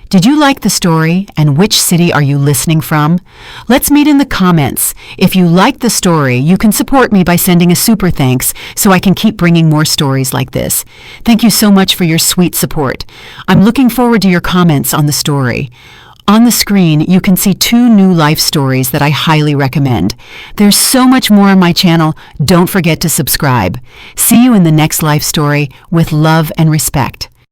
Did you like the story, and which city are you listening from? Let's meet in the comments. If you liked the story, you can support me by sending a super thanks so I can keep bringing more stories like this. Thank you so much for your sweet support. I'm looking forward to your comments on the story. On the screen, you can see 2 new life stories that I highly recommend. There's so much more on my channel. Don't forget to subscribe. See you in the next life story with love and respect.